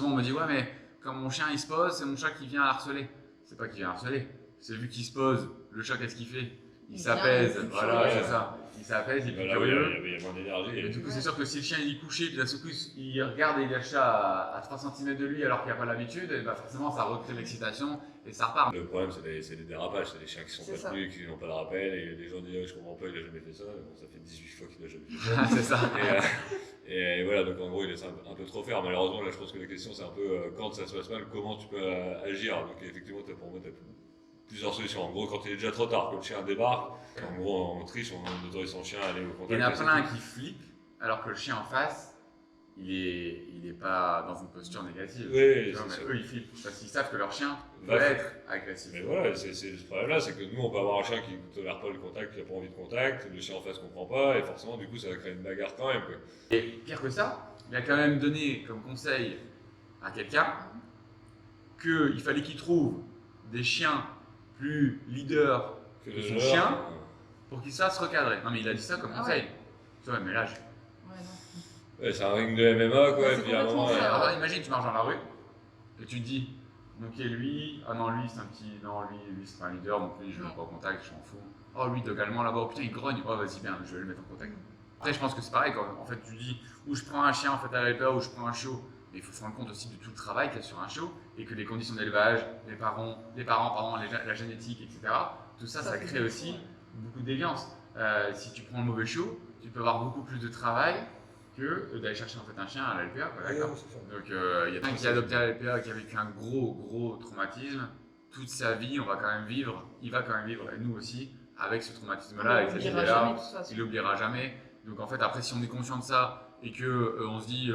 souvent on me dit ouais mais quand mon chien il se pose, c'est mon chat qui vient harceler. C'est pas qu'il vient harceler, c'est vu qu'il se pose, le chat qu'est-ce qu'il fait? Il s'apaise, voilà, c'est ça. Il s'apaise, il est plus curieux. Il y a moins d'énergie. Et du coup, c'est sûr que si le chien il est couché, puis d'un seul coup il regarde et il a le chat à 3 cm de lui alors qu'il n'a pas l'habitude, et bah forcément ça recrée l'excitation et ça repart. Le problème, c'est les dérapages, c'est les chiens qui sont pas tenus, qui n'ont pas de rappel, et les gens disent je comprends pas, il a jamais fait ça. Bon, ça fait 18 fois qu'il a jamais fait ça. C'est ça. Et voilà, donc en gros, il laisse un peu trop faire. Malheureusement, là, je pense que la question, c'est un peu quand ça se passe mal, comment tu peux agir. Donc effectivement, pour moi, tu as plusieurs solutions. En gros, quand il est déjà trop tard, quand le chien débarque, en gros, on triche, on autorise son chien à aller au contact. Il y en a plein qui flippent, alors que le chien en face, il est pas dans une posture négative. Oui, eux, ils flippent parce qu'ils savent que leur chien peut être agressif. Mais voilà, c'est ce problème-là, c'est que nous, on peut avoir un chien qui ne tolère pas le contact, qui n'a pas envie de contact, le chien en face ne comprend pas, et forcément, du coup, ça va créer une bagarre quand même, quoi. Et pire que ça, il a quand même donné comme conseil à quelqu'un qu'il fallait qu'il trouve des chiens plus leaders que son chien pour qu'il se fasse recadrer. Non mais il a dit ça comme conseil. Tu vois, mais là, ouais, c'est un ring de MMA, quoi, et puis à un moment... Alors, imagine, tu marches dans la rue, et tu te dis, ok, lui, ah non, lui, c'est un petit... Non, lui, c'est pas un leader, donc lui, je ne veux pas au contact, je m'en fous. Oh, lui, également là-bas, oh putain, il grogne, oh, vas-y, bien, je vais le mettre en contact. Après, je pense que c'est pareil, quand en fait, tu dis, ou je prends un chien en fait à l'éleveur, ou je prends un chiot, mais il faut se rendre compte aussi de tout le travail qu'il y a sur un chiot, et que les conditions d'élevage, les parents, la génétique, etc., tout ça, ça crée aussi beaucoup de déviance. Si tu prends le mauvais chiot, tu peux avoir beaucoup plus de travail que d'aller chercher en fait un chien à la LPA. Donc il y a quelqu'un qui a adopté à la LPA qui a vécu un gros traumatisme. Toute sa vie, il va quand même vivre, et nous aussi, avec ce traumatisme-là, avec cette idée-là. Il l'oubliera jamais. Donc en fait, après, si on est conscient de ça et que on se dit,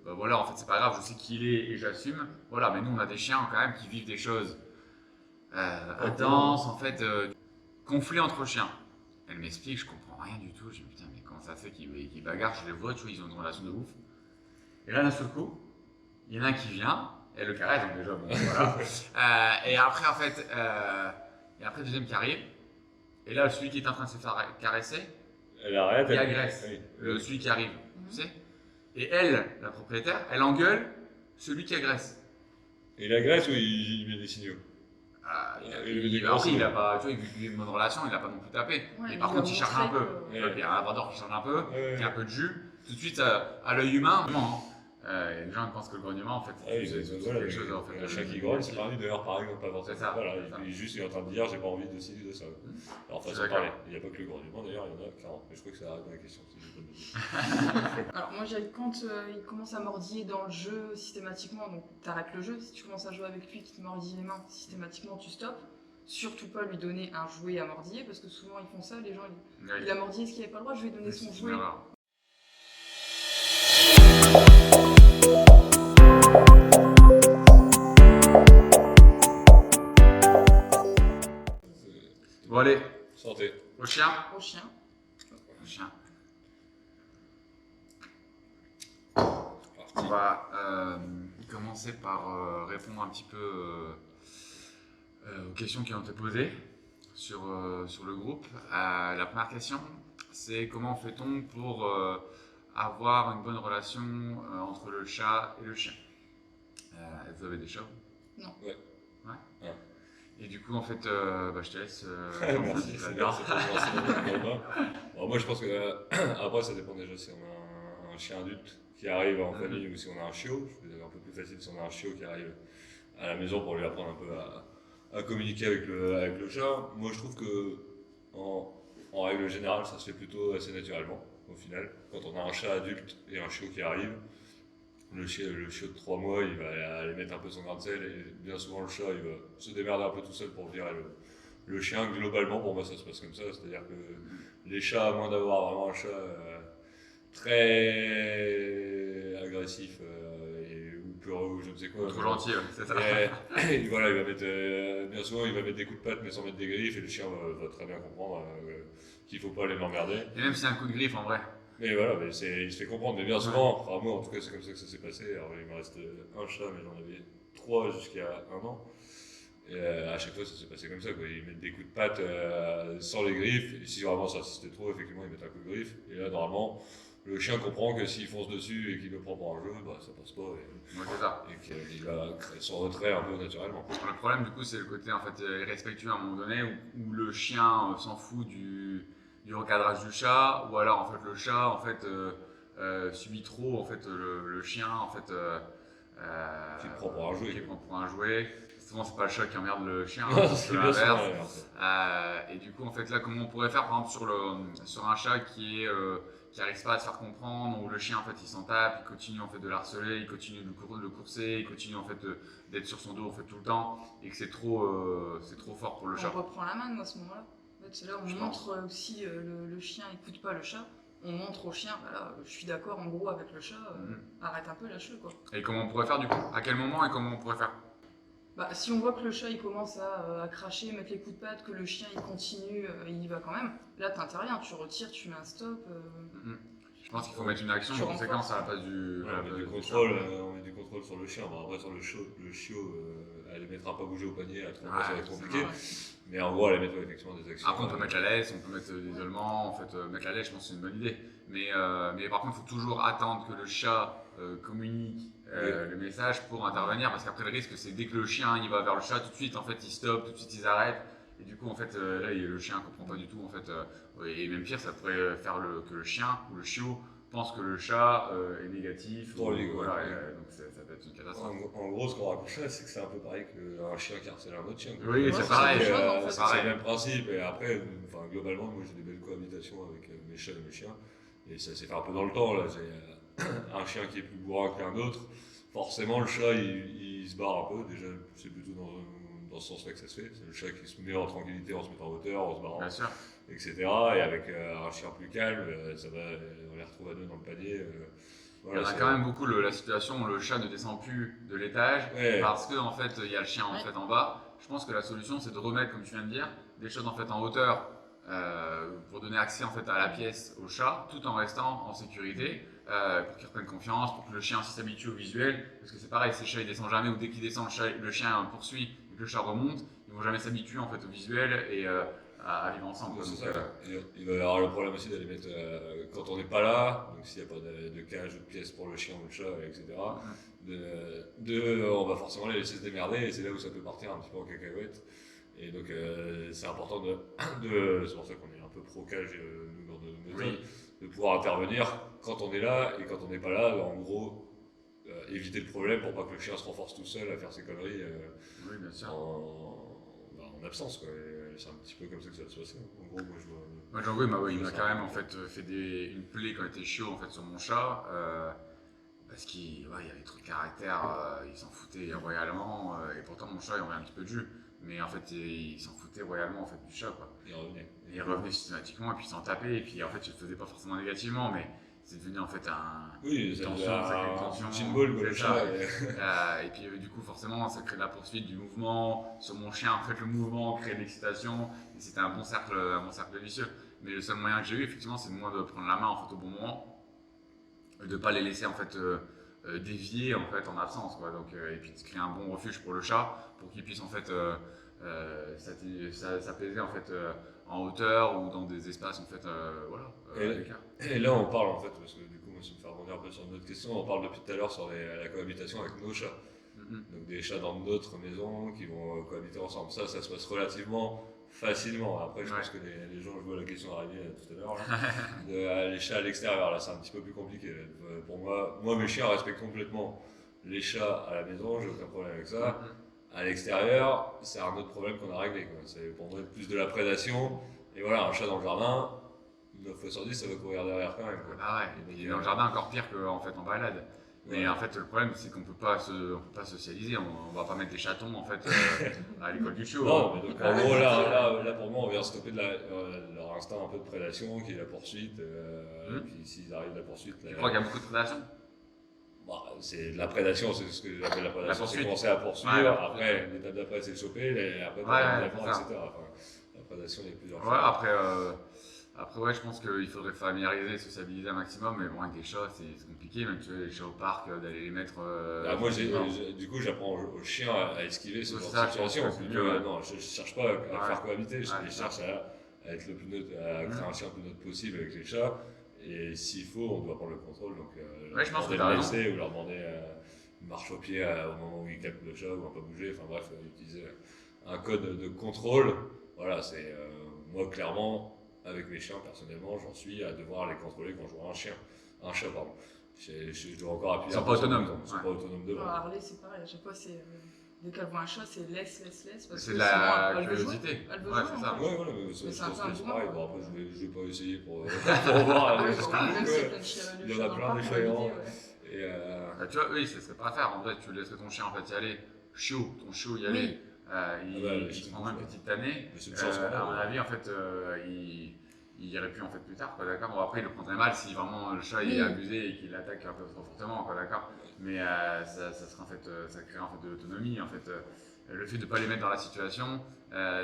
bah voilà, en fait, c'est pas grave, je sais qui il est et j'assume. Voilà, mais nous, on a des chiens quand même qui vivent des choses intenses, en fait, conflit entre chiens. Elle m'explique, je comprends rien du tout. Je me dis, putain, mais comment ça fait qu'ils bagarrent? Je les vois, tu vois, ils ont une relation de ouf. Et là, d'un seul coup, il y en a un qui vient, elle le caresse, donc déjà, bon, voilà. Et après, en fait, le deuxième qui arrive. Et là, celui qui est en train de se faire caresser, elle arrête, il agresse celui qui arrive, tu sais. Et elle, la propriétaire, elle engueule celui qui agresse. Et il agresse ou il met des signaux? Il a pas, tu vois, il a une bonne relation, il n'a pas non plus tapé. Mais par contre, il charge un peu. Il y a un labrador qui charge un peu, qui a un peu de jus. Tout de suite, à l'œil humain, les gens pensent que le grognement, en fait, c'est quelque chose. En fait, un chat qui grogne, c'est pas lui d'ailleurs, par exemple, pas forcément. C'est ça. Voilà, il est juste en train de dire, j'ai pas envie de ci, de ça. Alors, façon de parler. Il n'y a pas que le grognement, d'ailleurs, il y en a 40. Mais je crois que ça arrête dans la question. Alors, moi, quand il commence à mordiller dans le jeu systématiquement, donc tu arrêtes le jeu. Si tu commences à jouer avec lui, qui te mordille les mains, systématiquement, tu stoppes. Surtout pas lui donner un jouet à mordiller, parce que souvent ils font ça, les gens, il a mordillé, est-ce qu'il n'avait pas le droit, je vais lui donner son jouet. Bon allez, santé. Au chien. On va commencer par répondre un petit peu aux questions qui ont été posées sur le groupe. La première question, c'est comment fait-on pour avoir une bonne relation entre le chat et le chien? Vous avez des chats? Non. Ouais. Et du coup, en fait, je te laisse. Merci. Alors moi, je pense que après, ça dépend déjà si on a un chien adulte qui arrive en famille ou si on a un chiot. Je vais un peu plus facile si on a un chiot qui arrive à la maison pour lui apprendre un peu à communiquer avec le chat. Moi, je trouve que en règle générale, ça se fait plutôt assez naturellement au final. Quand on a un chat adulte et un chiot qui arrive, le chiot de 3 mois, il va aller mettre un peu son grain de sel et bien souvent le chat, il va se démerder un peu tout seul pour virer le chien. Globalement, pour moi, ça se passe comme ça. C'est-à-dire que les chats, à moins d'avoir vraiment un chat très agressif ou peureux ou je ne sais quoi. Trop gentil, c'est ça. Et voilà, il va mettre, bien souvent, il va mettre des coups de patte mais sans mettre des griffes et le chien va très bien comprendre qu'il ne faut pas aller l'emmerder. Et même si c'est un coup de griffe en vrai. Mais voilà, il se fait comprendre. Mais bien souvent, enfin moi en tout cas c'est comme ça que ça s'est passé. Alors il me reste un chat, mais j'en avais 3 jusqu'à 1 an. Et à chaque fois ça s'est passé comme ça, quoi. Ils mettent des coups de patte sans les griffes. Et si vraiment ça insistait trop, effectivement ils mettent un coup de griffe. Et là normalement, le chien comprend que s'il fonce dessus et qu'il me prend pour un jeu, bah ça passe pas Ouais, c'est ça. et qu'il va créer son retrait un peu naturellement. Le problème, du coup, c'est le côté en fait irrespectueux à un moment donné où le chien s'en fout du recadrage du chat, ou alors en fait le chat en fait subit trop en fait le chien en fait Qui le prend pour un jouet. qui le prend pour un jouet. Souvent, c'est pas le chat qui emmerde le chien, Non, c'est c'est plutôt bien ça. l'inverse. Et du coup, en fait, là, comment on pourrait faire, par exemple, sur un chat qui n'arrive pas à se faire comprendre, où le chien, en fait, il s'en tape, il continue en fait de le harceler, il continue de le courser, il continue en fait d'être sur son dos en fait tout le temps, et que c'est trop fort pour le chat. On reprend la main, nous, à ce moment-là. En fait, c'est là où on montre aussi le chien écoute pas le chat. On montre au chien, voilà, je suis d'accord en gros avec le chat, arrête un peu, lâche-le quoi. Et comment on pourrait faire du coup? À quel moment et comment on pourrait faire? Bah, si on voit que le chat il commence à cracher, mettre les coups de patte, que le chien il continue, il y va quand même, là t'interviens, tu retires, tu mets un stop. Je pense qu'il faut mettre une action, Tu une conséquence à la place Ouais, à la on met place du du contrôle, chat. on met du contrôle sur le chien. Bon, après sur le chiot, elle les mettra pas bouger au panier, à 3 Ouais, ça va être c'est compliqué. Ouais. Mais en gros, elle met effectivement des actions. Après, on peut mettre la laisse, on peut mettre l'isolement. En fait, mettre la laisse, je pense que c'est une bonne idée. Mais par contre, il faut toujours attendre que le chat communique le message pour intervenir, parce qu'après, le risque, c'est dès que le chien il va vers le chat, tout de suite, en fait, il stoppe, tout de suite, ils arrêtent. Et du coup, en fait, là, le chien comprend pas du tout. En fait, et même pire, ça pourrait faire que le chien ou le chiot pense que le chat est négatif. Pour lui, Voilà, ouais. donc ça peut être une catastrophe. En gros, ce qu'on raconte là, c'est que c'est un peu pareil qu'un chien qui harcèle un autre chien. Oui, Ouais, c'est c'est pareil. la même chose, en fait. C'est pareil. le même principe. Et après, enfin, globalement, moi j'ai des belles cohabitations avec mes chats et mes chiens. Et ça s'est fait un peu dans le temps. Là, j'ai un chien qui est plus bourrin qu'un autre. Forcément, le chat il se barre un peu. Déjà, c'est plutôt dans ce sens-là que ça se fait. C'est le chat qui se met en tranquillité, en se mettant en hauteur, en se barrant, Bien sûr. etc. Et avec un chien plus calme, ça va, on les retrouve à deux dans le panier. Il y en a quand même beaucoup la situation où le chat ne descend plus de l'étage Ouais. parce que en fait il y a le chien en Ouais. fait en bas. Je pense que la solution c'est de remettre, comme tu viens de dire, des choses en fait en hauteur pour donner accès en fait à la pièce au chat, tout en restant en sécurité, pour qu'il reprenne confiance, pour que le chien aussi s'habitue au visuel. Parce que c'est pareil, ces chats ils descendent jamais, ou dès qu'ils descendent le chien poursuit et que le chat remonte, ils vont jamais s'habituer en fait au visuel et à vivre ensemble. Ouais, c'est Donc, ça. Il va y avoir le problème aussi d'aller mettre, quand on n'est pas là, donc s'il n'y a pas de cage ou de pièce pour le chien ou le chat, etc., on va forcément les laisser se démerder et c'est là où ça peut partir un petit peu en cacahuète. Et donc c'est important c'est pour ça qu'on est un peu pro-cage nous dans nos méthodes, de pouvoir intervenir quand on est là et quand on n'est pas là, en gros, éviter le problème pour pas que le chien se renforce tout seul à faire ses conneries oui, bien sûr. en absence, quoi. Et c'est un petit peu comme ça que ça va se passer. En gros, moi je vois. Moi, Django, il m'a quand même en fait fait une plaie quand il était chiot en fait sur mon chat, parce qu'il y avait trop de caractère, il s'en foutait royalement, et pourtant mon chat il en avait un petit peu de jus, mais en fait il s'en foutait royalement en fait du chat quoi. Il revenait. Et il revenait systématiquement et puis il s'en tapait et puis en fait je le faisais pas forcément négativement, mais c'est devenu en fait Oui, une ça tension, devient ça crée une un tension. symbole, quoi, C'est le ça. chat. Et puis du coup forcément ça crée de la poursuite du mouvement sur mon chien, en fait le mouvement crée de l'excitation et c'était un bon cercle vicieux. Mais le seul moyen que j'ai eu effectivement c'est de moi de prendre la main en fait au bon moment, de pas les laisser en fait dévier en fait en absence quoi. Donc et puis de créer un bon refuge pour le chat pour qu'il puisse en fait s'apaiser en fait en hauteur ou dans des espaces en fait à l'écart. Et là, on parle en fait, parce que du coup, moi, ça me fait rebondir un peu sur une autre question. On parle depuis tout à l'heure sur la cohabitation avec nos chats. Donc, des chats dans notre maison qui vont cohabiter ensemble. Ça se passe relativement facilement. Après, je pense que les gens, je vois la question arriver tout à l'heure, là, les chats à l'extérieur, là, c'est un petit peu plus compliqué. Pour moi, mes chiens respectent complètement les chats à la maison, j'ai aucun problème avec ça. À l'extérieur, c'est un autre problème qu'on a réglé, quoi. C'est pour moi plus de la prédation. Et voilà, un chat dans le jardin, 9 fois sur 10, ça va courir derrière quand même, quoi. Ah ouais, et puis dans le jardin encore pire qu'en fait en balade. Mais Ouais. en fait le problème c'est qu'on peut pas socialiser, on va pas mettre des chatons en fait à l'école du chiot. Non, mais donc en gros, là pour moi, on vient stopper leur instinct un peu de prédation, qui est la poursuite. Et puis s'ils arrivent à la poursuite. Tu crois qu'il y a beaucoup de prédation? Bah, c'est de la prédation, c'est ce que j'appelle la prédation, c'est poursuite. commencer à poursuivre. Ouais, après, l'étape d'après, c'est le choper, après, c'est ça. etc. Enfin, la prédation, il y a plusieurs Ouais, après ouais, je pense qu'il faudrait familiariser, sociabiliser un maximum, mais bon avec des chats c'est compliqué, même tu vois les chats au parc, d'aller les mettre. Moi, du coup, j'apprends aux chiens à esquiver ce Ouais, genre c'est ça, de situation. je pense que c'est mieux, ouais. Non, je cherche pas à faire cohabiter, je Ouais, c'est cherche à être le plus neutre, à créer un chien le plus neutre possible avec les chats Et s'il faut, on doit prendre le contrôle. Donc, Ouais, je pense que leur t'as demander de raison. laisser ou leur demander une marche au pied au moment où ils captent le chat ou un pas bouger. Enfin bref, utiliser un code de contrôle. Voilà, c'est moi clairement, avec mes chiens, personnellement, j'en suis à devoir les contrôler quand je vois un chat, pardon. Je dois encore appuyer. Ils sont pas autonomes. Ils sont pas autonomes devant. Alors, Harley, c'est pareil, à chaque fois, c'est. Dès qu'elle voit un chat, c'est laisse. Parce C'est que de sinon, la elle veut jouer. curiosité. Elle veut Ouais, jouer, c'est ça. en Ouais, voilà, mais Mais je c'est un pense peu que c'est un pareil. mouvement, Bon, après, quoi. je vais pas essayer pour voir Ouais, jusqu'au même bout, s'il y a quoi. plein de chiens Il y en dans a le plein parc, des pour géants. éviter, ouais. Et Bah, tu vois, oui, ça serait pas à faire. En fait, tu laisserais ton chien en fait y aller. Ton chiot y aller. Oui. Il c'est prendra une tout, petite tannée. mais c'est une chance quand même. À mon avis, en fait, il irait plus en fait plus tard, quoi, d'accord. Bon, après, il le prendrait mal si vraiment le chat il est Oui. abusé et qu'il l'attaque un peu trop fortement, quoi, d'accord. Mais ça serait en fait, ça crée en fait de l'autonomie, en fait. Le fait de ne pas les mettre dans la situation,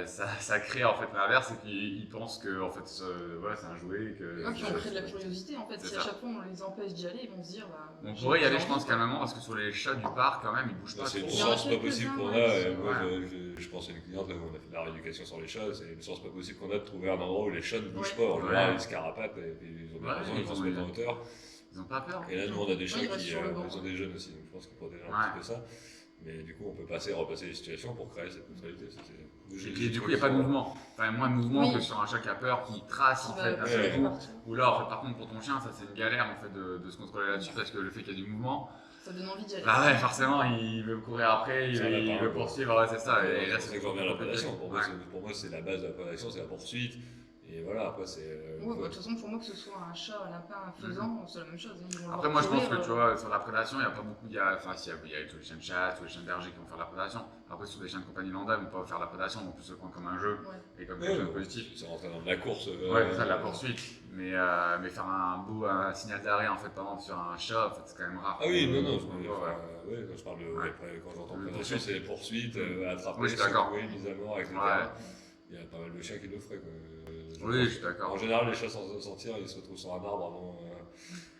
ça crée en fait l'inverse, c'est qu'ils pensent que en fait, voilà, c'est un jouet. Que, Puis on crée de la curiosité en fait. C'est Si à ça. chaque fois on les empêche d'y aller, ils vont se dire. Bah, On j'ai- pourrait y aller, j'ai je envie, pense, quoi. calmement, parce que sur les chats du parc, quand même, ils bougent pas c'est une trop. Il y en a chance pas quelques-uns, possible qu'on a. ouais, Et qui moi, sont- je pense à une cliente, là, où on a fait de la rééducation sur les chats. C'est une chance pas possible qu'on a de trouver un endroit où les chats ne bougent Ouais. pas. En général, Ouais. ils se carapatent et puis ils ont des Ouais, raisons, ils ils vont ont se mettre en des- hauteur. Ils ont pas peur. Et là, nous, on a des Ouais, chats ils restent qui sur le banc. ils ont des jeunes aussi, donc je pense qu'ils protègent un Ouais. petit peu ça. Mais du coup, on peut repasser les situations pour créer cette neutralité. Et puis, du coup, il n'y a pas de mouvement. Enfin, moins de mouvement Oui. que sur un chat qui a peur, qui trace en Qui fait va un ouais, seul ouais. coup. partout. Ou là, en fait, par contre, pour ton chien, ça c'est une galère en fait de se contrôler là-dessus parce que le fait qu'il y a du mouvement, Ça donne envie d'y aller. bah ouais, forcément, il veut courir après, il C'est un veut lapin, quoi. poursuivre, ouais, c'est ça. Et là, c'est quand même la prédation. Pour moi, Ouais. pour moi, c'est la base de la prédation, c'est la poursuite. Et voilà, après, c'est. Ouais, bah, de toute façon, pour moi, que ce soit un chat, un lapin, un faisan, c'est la même chose. Hein. Ils vont le Après, voir moi, je pense courir, que tu vois, sur la prédation, il n'y a pas beaucoup. Enfin, il y a tous les chiens de chasse, tous les chiens de berger qui vont faire la prédation. Après, sur des chiens de compagnie lambda, ils vont pas faire la prédation, ils vont plus se prendre comme un jeu Ouais. et comme Ouais, quelque chose de ouais. positif. C'est rentrer dans de la course. Ouais, c'est ça, de la poursuite. Mais faire un signal d'arrêt en fait, par exemple, sur un chat, en fait, c'est quand même rare. Ah oui, non, Ouais. quand je parle de. Ouais. Après, quand j'entends Une prédation, poursuite. c'est les poursuites, attraper, Oui, je suis d'accord. secouer, mise à mort, etc. Ouais. Il y a pas mal de chiens qui le feraient. Quoi. Oui, je suis d'accord. En général, les chats, sans sortir, ils se retrouvent sur un arbre avant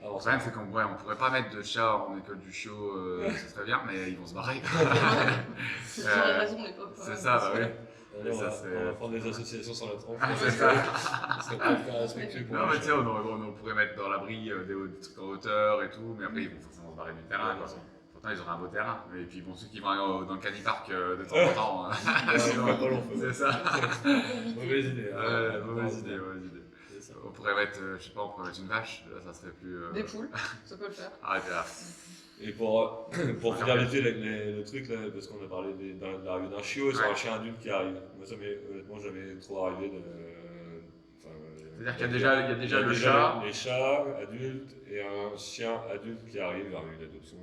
Le problème, c'est qu'on on pourrait pas mettre de chat en école du chiot, ce serait bien, mais ils vont se barrer. Ils auraient raison, les pauvres. C'est ça, bah oui. Allez, ça, c'est- on va prendre des associations sur la tronche. Ah, c'est ça. Ça serait pas le cas respectueux pour Non, les mais tu sais, chiens. on pourrait mettre dans l'abri des trucs en hauteur et tout, mais après, ils vont forcément se barrer du terrain. Quoi. Pourtant, ils auraient un beau terrain. Et puis, bon, ceux qui vont aller dans le canipark de temps en temps, sinon, pas long feu. c'est ça. Mauvaise idée. Mauvaise idée, mauvaise idée. C'est ça. On pourrait mettre, je sais pas, on pourrait mettre une vache, là, ça serait plus. Des poules, ça peut le faire. Ah, t'es là. Et pour finaliser le truc, là, parce qu'on a parlé de l'arrivée d'un chiot sur Ouais. un chien adulte qui arrive. Moi, ça m'est honnêtement jamais trop arrivé de. C'est-à-dire qu'il y a déjà le chat. Les chats adultes et un chien adulte qui arrive vers une adoption,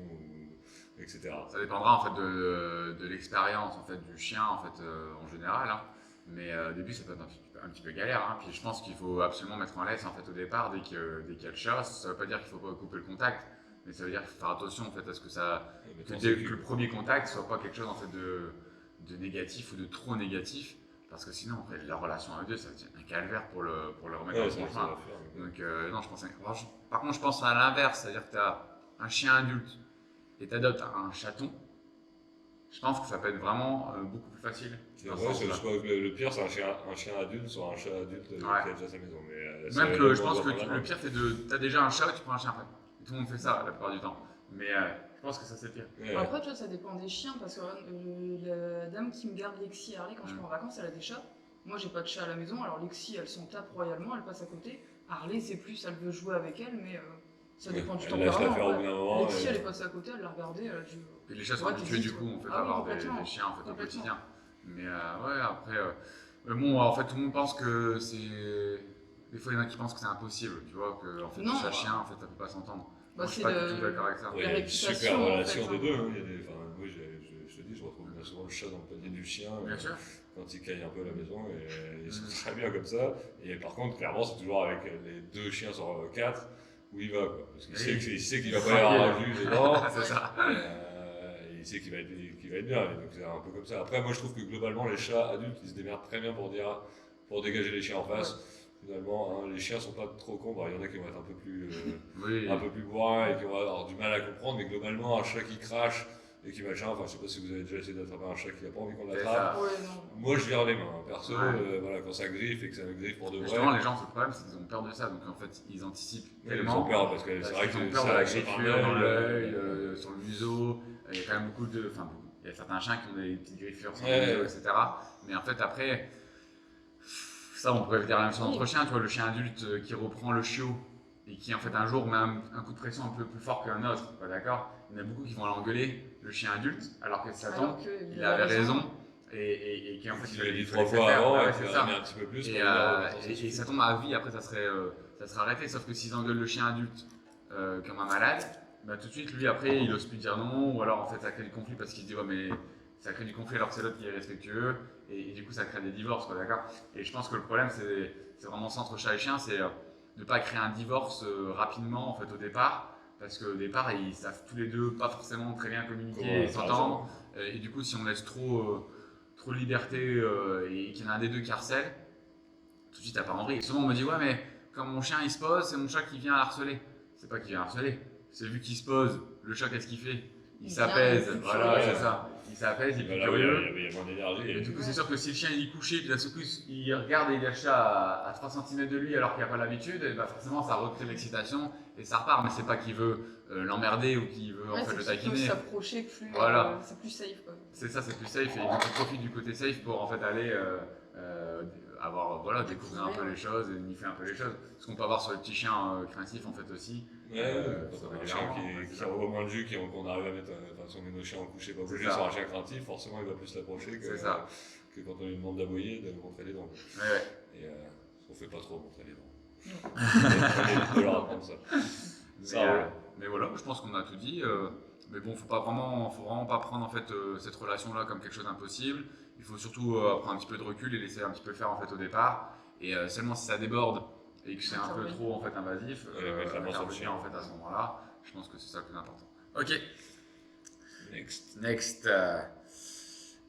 etc. Ça dépendra en fait de l'expérience en fait du chien en fait en général. Hein. Mais au début ça peut être un petit peu galère. Hein. Puis je pense qu'il faut absolument mettre en laisse en fait au départ dès qu'il y a le chat. Ça veut pas dire qu'il faut pas couper le contact, mais ça veut dire qu'il faut faire attention en fait à ce que le premier contact soit pas quelque chose en fait de négatif ou de trop négatif. Parce que sinon, après, la relation à deux, ça devient un calvaire pour le remettre dans le bon chemin. Donc, non, je pense. Par contre, je pense à l'inverse, c'est-à-dire que tu as un chien adulte et tu adoptes un chaton. Je pense que ça peut être vraiment beaucoup plus facile. Ouais, le pire, c'est un chien adulte sur un chat adulte qui a déjà sa maison. Mais, même que je pense que le pire, c'est tu as déjà un chat et tu prends un chien après. Et tout le monde fait ça la plupart du temps. Mais je pense que ça, c'est pire. Ouais. Après, tu vois, ça dépend des chiens, parce que la dame qui me garde Lexi et Harley quand je pars en vacances, elle a des chats. Moi, j'ai pas de chat à la maison, alors Lexi, elle s'en tape royalement, elle passe à côté. Harley, c'est plus, elle veut jouer avec elle, mais ça dépend du Elle lâche tempérament. l'affaire au ouais. bout d'un moment. Lexi, elle est passée à côté, elle l'a regardé, elle a dit. Et les chats sont Ouais, habitués t'hésites, du coup en fait, ah à oui, avoir des complètement. chiens en fait, au Complètement. quotidien. Mais ouais, après, bon, en fait, tout le monde pense que c'est. Des fois, il y en a qui pensent que c'est impossible, tu vois, que en fait, Non. chat-chien, en fait, ça peut pas s'entendre. Bah, Moi, je suis c'est pas le- du tout d'accord avec ça. Ouais, il y La a une réputation, super en relation fait, des hein. deux. Hein. Moi, je te dis, je retrouve bien souvent le chat dans le panier du chien. Bien sûr. Quand il caille un peu à la maison, et ils sont très bien comme ça. Et par contre, clairement, c'est toujours avec les 2 chiens sur 4 où il va. Quoi. Parce qu'il sait qu'il va pas y avoir un juge dedans. C'est ça. Il sait qu'il va être bien. Et donc c'est un peu comme ça. Après, moi, je trouve que globalement, les chats adultes, ils se démerdent très bien pour dégager les chiens en face. Finalement, hein, les chiens sont pas trop cons. Bon, il y en a qui vont être un peu plus Oui. bourrins et qui vont avoir du mal à comprendre. Mais globalement, un chat qui crache et qui machin, enfin je sais pas si vous avez déjà essayé d'attraper un chat qui n'a pas envie qu'on C'est l'attrape. Ouais, non. Moi je vire les mains, perso, Ouais. voilà, quand ça griffe et que ça griffe pour de vrai. Justement, les gens, le problème, c'est qu'ils ont peur de ça. Donc en fait, ils anticipent Ils tellement. ont peur parce que c'est vrai Ils ont que peur de ça la saute un griffure dans œil, l'œil, sur le museau. Il y a quand même beaucoup de. Enfin, il y a certains chiens qui ont des petites griffures sur Ouais. le museau, etc. Mais en fait, après, ça, on pourrait dire la même chose entre chiens. Tu vois, le chien adulte qui reprend le chiot et qui, en fait, un jour met un coup de pression un peu plus fort qu'un autre. D'accord. Il y en a beaucoup qui vont l'engueuler, le chien adulte, alors que ça tombe. Alors que Il avait raison. Et qui en fait, il l'a dit faut 3 laisser fois faire. avant, Ouais, et c'est qu'il ça. a mis un petit peu plus. Et, pour lui dire, et ça tombe à vie, après ça serait arrêté. Sauf que s'ils engueulent le chien adulte comme un malade, bah, tout de suite lui après il ose plus dire non, ou alors en fait ça crée du conflit parce qu'il se dit ouais mais ça crée du conflit alors que c'est l'autre qui est respectueux, et du coup ça crée des divorces, quoi, d'accord. Et je pense que le problème c'est vraiment ça entre chat et chien, c'est de ne pas créer un divorce rapidement en fait au départ, parce qu'au départ ils savent tous les deux pas forcément très bien communiquer et s'entendre, et du coup si on laisse trop de liberté et qu'il y en a un des deux qui harcèle, tout de suite t'as pas envie. Et souvent on me dit ouais mais quand mon chien il se pose, c'est mon chat qui vient harceler. C'est pas qu'il vient harceler, c'est vu qu'il se pose, le chat qu'est-ce qu'il fait? Il s'apaise, il est plus voilà curieux. c'est ça. Il s'apaise, il est plus Voilà, oui, curieux. il y a moins d'énergie. Et du coup c'est sûr que si le chien il est couché, puis d'un seul coup il regarde et il a le chat à 3 cm de lui alors qu'il n'y a pas l'habitude, et bah forcément ça recrée l'excitation et ça repart. Mais c'est pas qu'il veut l'emmerder ou qu'il veut en fait le c'est qu'il peut taquiner. s'approcher plus, Voilà. c'est plus safe, quoi. C'est ça, c'est plus safe, et on profite du côté safe pour en fait aller découvrir un peu les choses et niffer un peu les choses. Ce qu'on peut avoir sur les petits chiens craintifs en fait aussi. Quand on a un chien qui a au moins de jus, qu'on arrive à mettre, si on met nos chiens en coucher pas bouger sur un chien craintif, forcément il va plus l'approcher que quand on lui demande d'aboyer, de montrer les dents. Ouais. Et on fait pas trop montrer les dents. On peut leur apprendre ça. Mais voilà, je pense qu'on a tout dit. Mais bon, faut vraiment pas prendre en fait cette relation-là comme quelque chose d'impossible. Il faut surtout prendre un petit peu de recul et laisser un petit peu faire en fait au départ. Et seulement si ça déborde et que c'est un peu trop en fait invasif, intervenir en fait à ce moment-là. Je pense que c'est ça le plus important. Ok. Next.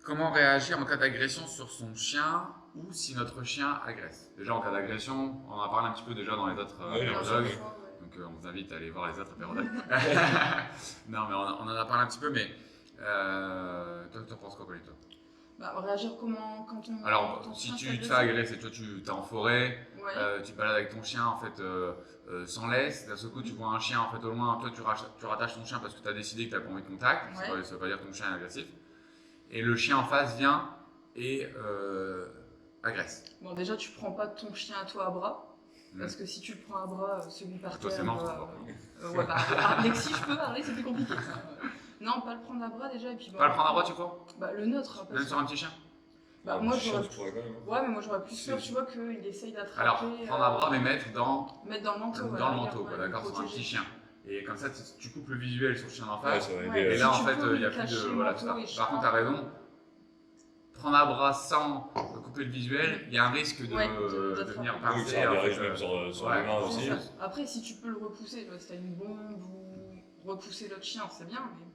Comment réagir en cas d'agression sur son chien ou si notre chien agresse? Déjà en cas d'agression, on en a parlé un petit peu déjà dans les autres apérodogs. Donc on vous invite à aller voir les autres apérodogs. Non mais on en a parlé un petit peu, mais toi tu en penses quoi, Colin, toi? Bah, réagir comment quand on. Alors si tu te fais agresser, toi tu es en forêt, Ouais. tu te balades avec ton chien en fait sans laisse, d'un seul coup tu vois un chien en fait au loin, toi tu rattaches ton chien parce que tu as décidé que tu n'as pas envie de contact, Ouais. ça veut pas dire que ton chien est agressif, et le chien en face vient et agresse. Bon, déjà, tu prends pas ton chien à toi à bras. Parce que si tu le prends à bras, celui par Toi, terre. c'est mort, Ouais, bah, Alexis, je peux parler, c'est plus compliqué. Non, pas le prendre à bras déjà. Et puis, Pas le prendre à bras, tu crois? Bah, le neutre. Même sur un petit chien? Bah, moi, j'aurais. quand même. Ouais, mais moi, j'aurais plus peur, tu vois, qu'il essaye d'attraper. Alors, prendre à bras, mais mettre dans Mettre dans le manteau. le manteau, quoi, d'accord, sur un petit chien. Et comme ça, tu coupes le visuel sur le chien d'en face. Ouais, Et là, en si tu fait, peux il n'y a lui plus de. cacher Voilà, manteau tout ça. et Par chien. contre, tu as raison. Prendre à bras sans couper le visuel, il y a un risque de venir Oui, pincer. ça a des en fait, risques même sur ouais. l'humain C'est aussi. ça. Après, si tu peux le repousser, tu vois, si t'as une bombe ou repousser l'autre chien, c'est bien, mais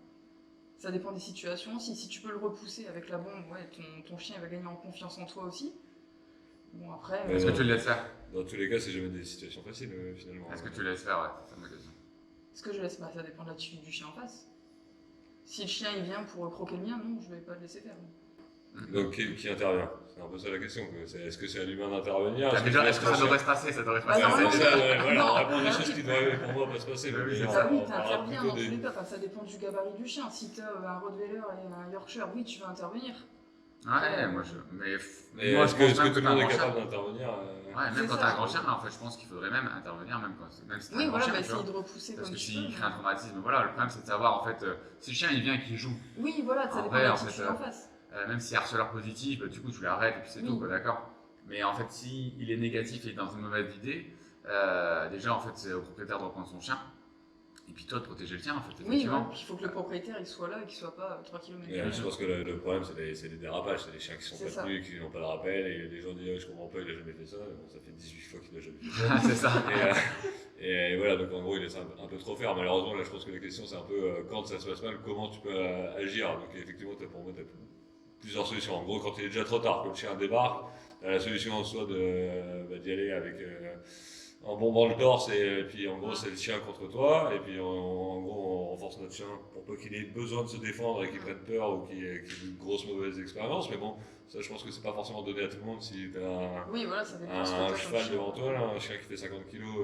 ça dépend des situations aussi. Si tu peux le repousser avec la bombe, ouais, ton chien va gagner en confiance en toi aussi. Bon, après. Mais Est-ce que tu le laisses faire? Dans tous les cas, c'est jamais des situations faciles finalement. Est-ce que tu le laisses faire? Ouais, c'est ça ma question. Est-ce que je laisse? Bah, ça dépend de l'attitude du chien en face. Si le chien il vient pour croquer le mien, non, je vais pas le laisser faire. Donc qui intervient? C'est un peu ça la question. Est-ce que c'est à l'humain d'intervenir? Est-ce que ça devrait se passer? Ça devrait se passer. Bah, C'est non, ça, ouais, voilà, non, on répond des bah, choses oui. qui doivent pour moi pas se passer. Bah oui, mais c'est on- Bah oui, on parlera t'interviens plutôt dans tous des- les cas, enfin, ça dépend du gabarit du chien. Si t'as un Rottweiler et un Yorkshire, oui, tu vas intervenir. Ouais, moi Mais moi, est-ce je que pense même tout le t'as un monde est grand chien. capable d'intervenir Ouais, même C'est quand ça. t'as un grand chien, en fait, je pense qu'il faudrait même intervenir, même si t'as Oui, un grand voilà, chien, bah, tu vois. essayer de repousser Parce comme que tu s'il peux. crée un traumatisme, voilà, le problème c'est de savoir en fait, si le chien il vient et qu'il joue, Oui, voilà, ça En dépend vrai, de en l'attitude fait, en face. même s'il est harceleur positif, bah, du coup tu l'arrêtes et puis c'est Oui. tout, quoi, d'accord. Mais en fait, si il est négatif et dans une mauvaise idée, déjà en fait c'est au propriétaire de reprendre son chien, et puis toi de protéger le tien en fait, Oui, effectivement. ouais, puis il faut que le propriétaire il soit là et qu'il soit pas 3 km. Et je pense que le problème, c'est les dérapages, c'est les chiens qui sont C'est pas ça. tenus, qui n'ont pas de rappel, et les gens disent je comprends pas, il a jamais fait ça. Bon, ça fait 18 fois qu'il a jamais fait ça. C'est ça. Et voilà, donc en gros, il laisse un peu trop faire. Malheureusement, là, je pense que la question, c'est un peu quand ça se passe mal, comment tu peux agir. Donc effectivement, pour moi, tu as plusieurs solutions. En gros, quand il est déjà trop tard, que le chien débarque, t'as la solution soit d'y aller avec en bombant le torse et puis en gros c'est le chien contre toi et puis en gros on renforce notre chien pour pas qu'il ait besoin de se défendre et qu'il prenne peur ou qu'il ait une grosse mauvaise expérience. Mais bon, ça je pense que c'est pas forcément donné à tout le monde. Si tu as Oui, voilà, ça dépend un ce que t'as comme cheval chien. devant toi, là, un chien qui fait 50 kilos,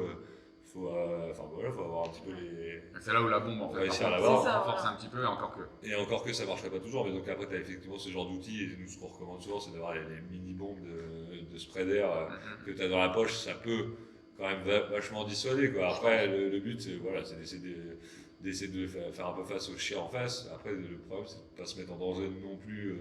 faut avoir un petit peu les... C'est là où la bombe en fait Réussir à par l'avoir. contre, C'est ça, renforce voilà. un petit peu, encore que. Et encore que ça marcherait pas toujours, mais donc après tu as effectivement ce genre d'outils, et nous ce qu'on recommande souvent c'est d'avoir les mini-bombes de spray d'air que tu as dans la poche, ça peut quand même vachement dissuader quoi. Après le but c'est voilà, c'est d'essayer de faire un peu face au chien en face. Après le problème c'est de pas se mettre en danger non plus.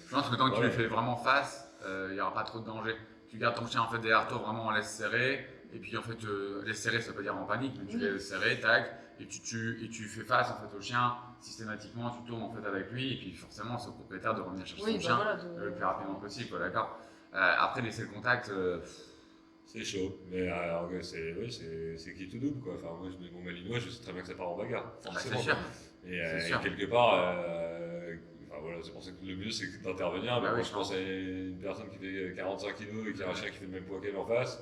Je pense que tant que tu Ouais. lui fais vraiment face, il n'y aura pas trop de danger. Tu gardes ton chien en fait derrière toi, vraiment en laisse serrer. Et puis en fait, laisse serrer, ça veut pas dire en panique, mais tu laisses serrer, tac, et tu fais face en fait au chien systématiquement, tu tournes en fait avec lui, et puis forcément, c'est au propriétaire de revenir chercher Oui, son bah chien voilà, le plus rapidement possible, quoi, d'accord. Après, laisser le contact, C'est chaud, mais c'est qui tout double quoi. Enfin, moi je mets mon malinois, je sais très bien que ça part en bagarre, bah, forcément. c'est sûr. Et, C'est sûr. quelque part, enfin, voilà, c'est pour ça que le mieux c'est d'intervenir. Mais Bah moi, oui, je pense à une personne qui fait 45 kilos et qui a un chien qui fait le même poids qu'elle en face.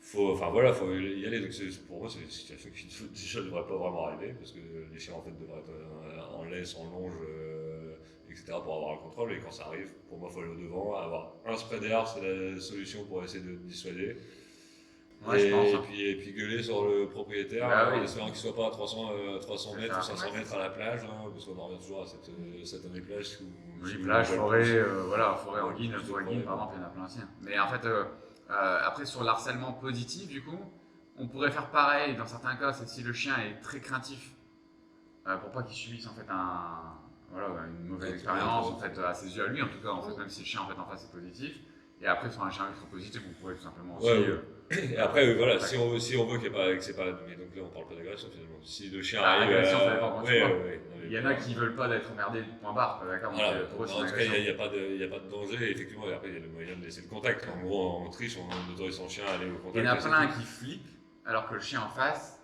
Faut y aller. Donc pour moi, c'est une situation qui déjà devrait pas vraiment arriver parce que les chiens en fait devraient être en laisse, en longe, etc. pour avoir le contrôle. Et quand ça arrive, pour moi, il faut aller au devant. Avoir un spray d'air, c'est la solution pour essayer de dissuader. Ouais, je pense. Hein. Et puis gueuler sur le propriétaire Bah en oui. espérant qu'il soit pas à 300 C'est mètres ça. ou 500 Ouais, mètres à la plage, hein, parce qu'on en revient toujours à cette année plage où Oui, où plage, on voit forêt, le voilà, forêt Ouais, anguille, plus de forêt guine, forêt, par exemple, il y en a plein aussi. Mais en fait, après, sur l'harcèlement positif, du coup, on pourrait faire pareil dans certains cas, c'est si le chien est très craintif, pour pas qu'il subisse en fait voilà, une mauvaise Ouais, expérience, ouais. en fait, à ses yeux à lui, en tout cas, en fait, Oui. même si le chien en fait en face est positif. Et après, sur un chien ultra positif, vous pourrez tout simplement aussi. Ouais, Et après, voilà, Ouais. si on voit qu'il n'y a pas, que c'est pas. Mais donc là, on parle pas d'agression finalement. Si le chien Bah, arrive. l'agression, ça dépend quand tu ouais, vois. ouais, Il y en a qui veulent pas d'être emmerdés, point barre, d'accord. Donc, Voilà. pour eux, c'est En une tout cas, agression. il n'y a pas de danger, effectivement. Et après, il y a le moyen de laisser le contact. En gros, on triche, on autorise son chien à aller au contact. Il y en a et c'est plein tout. qui flippent, alors que le chien en face,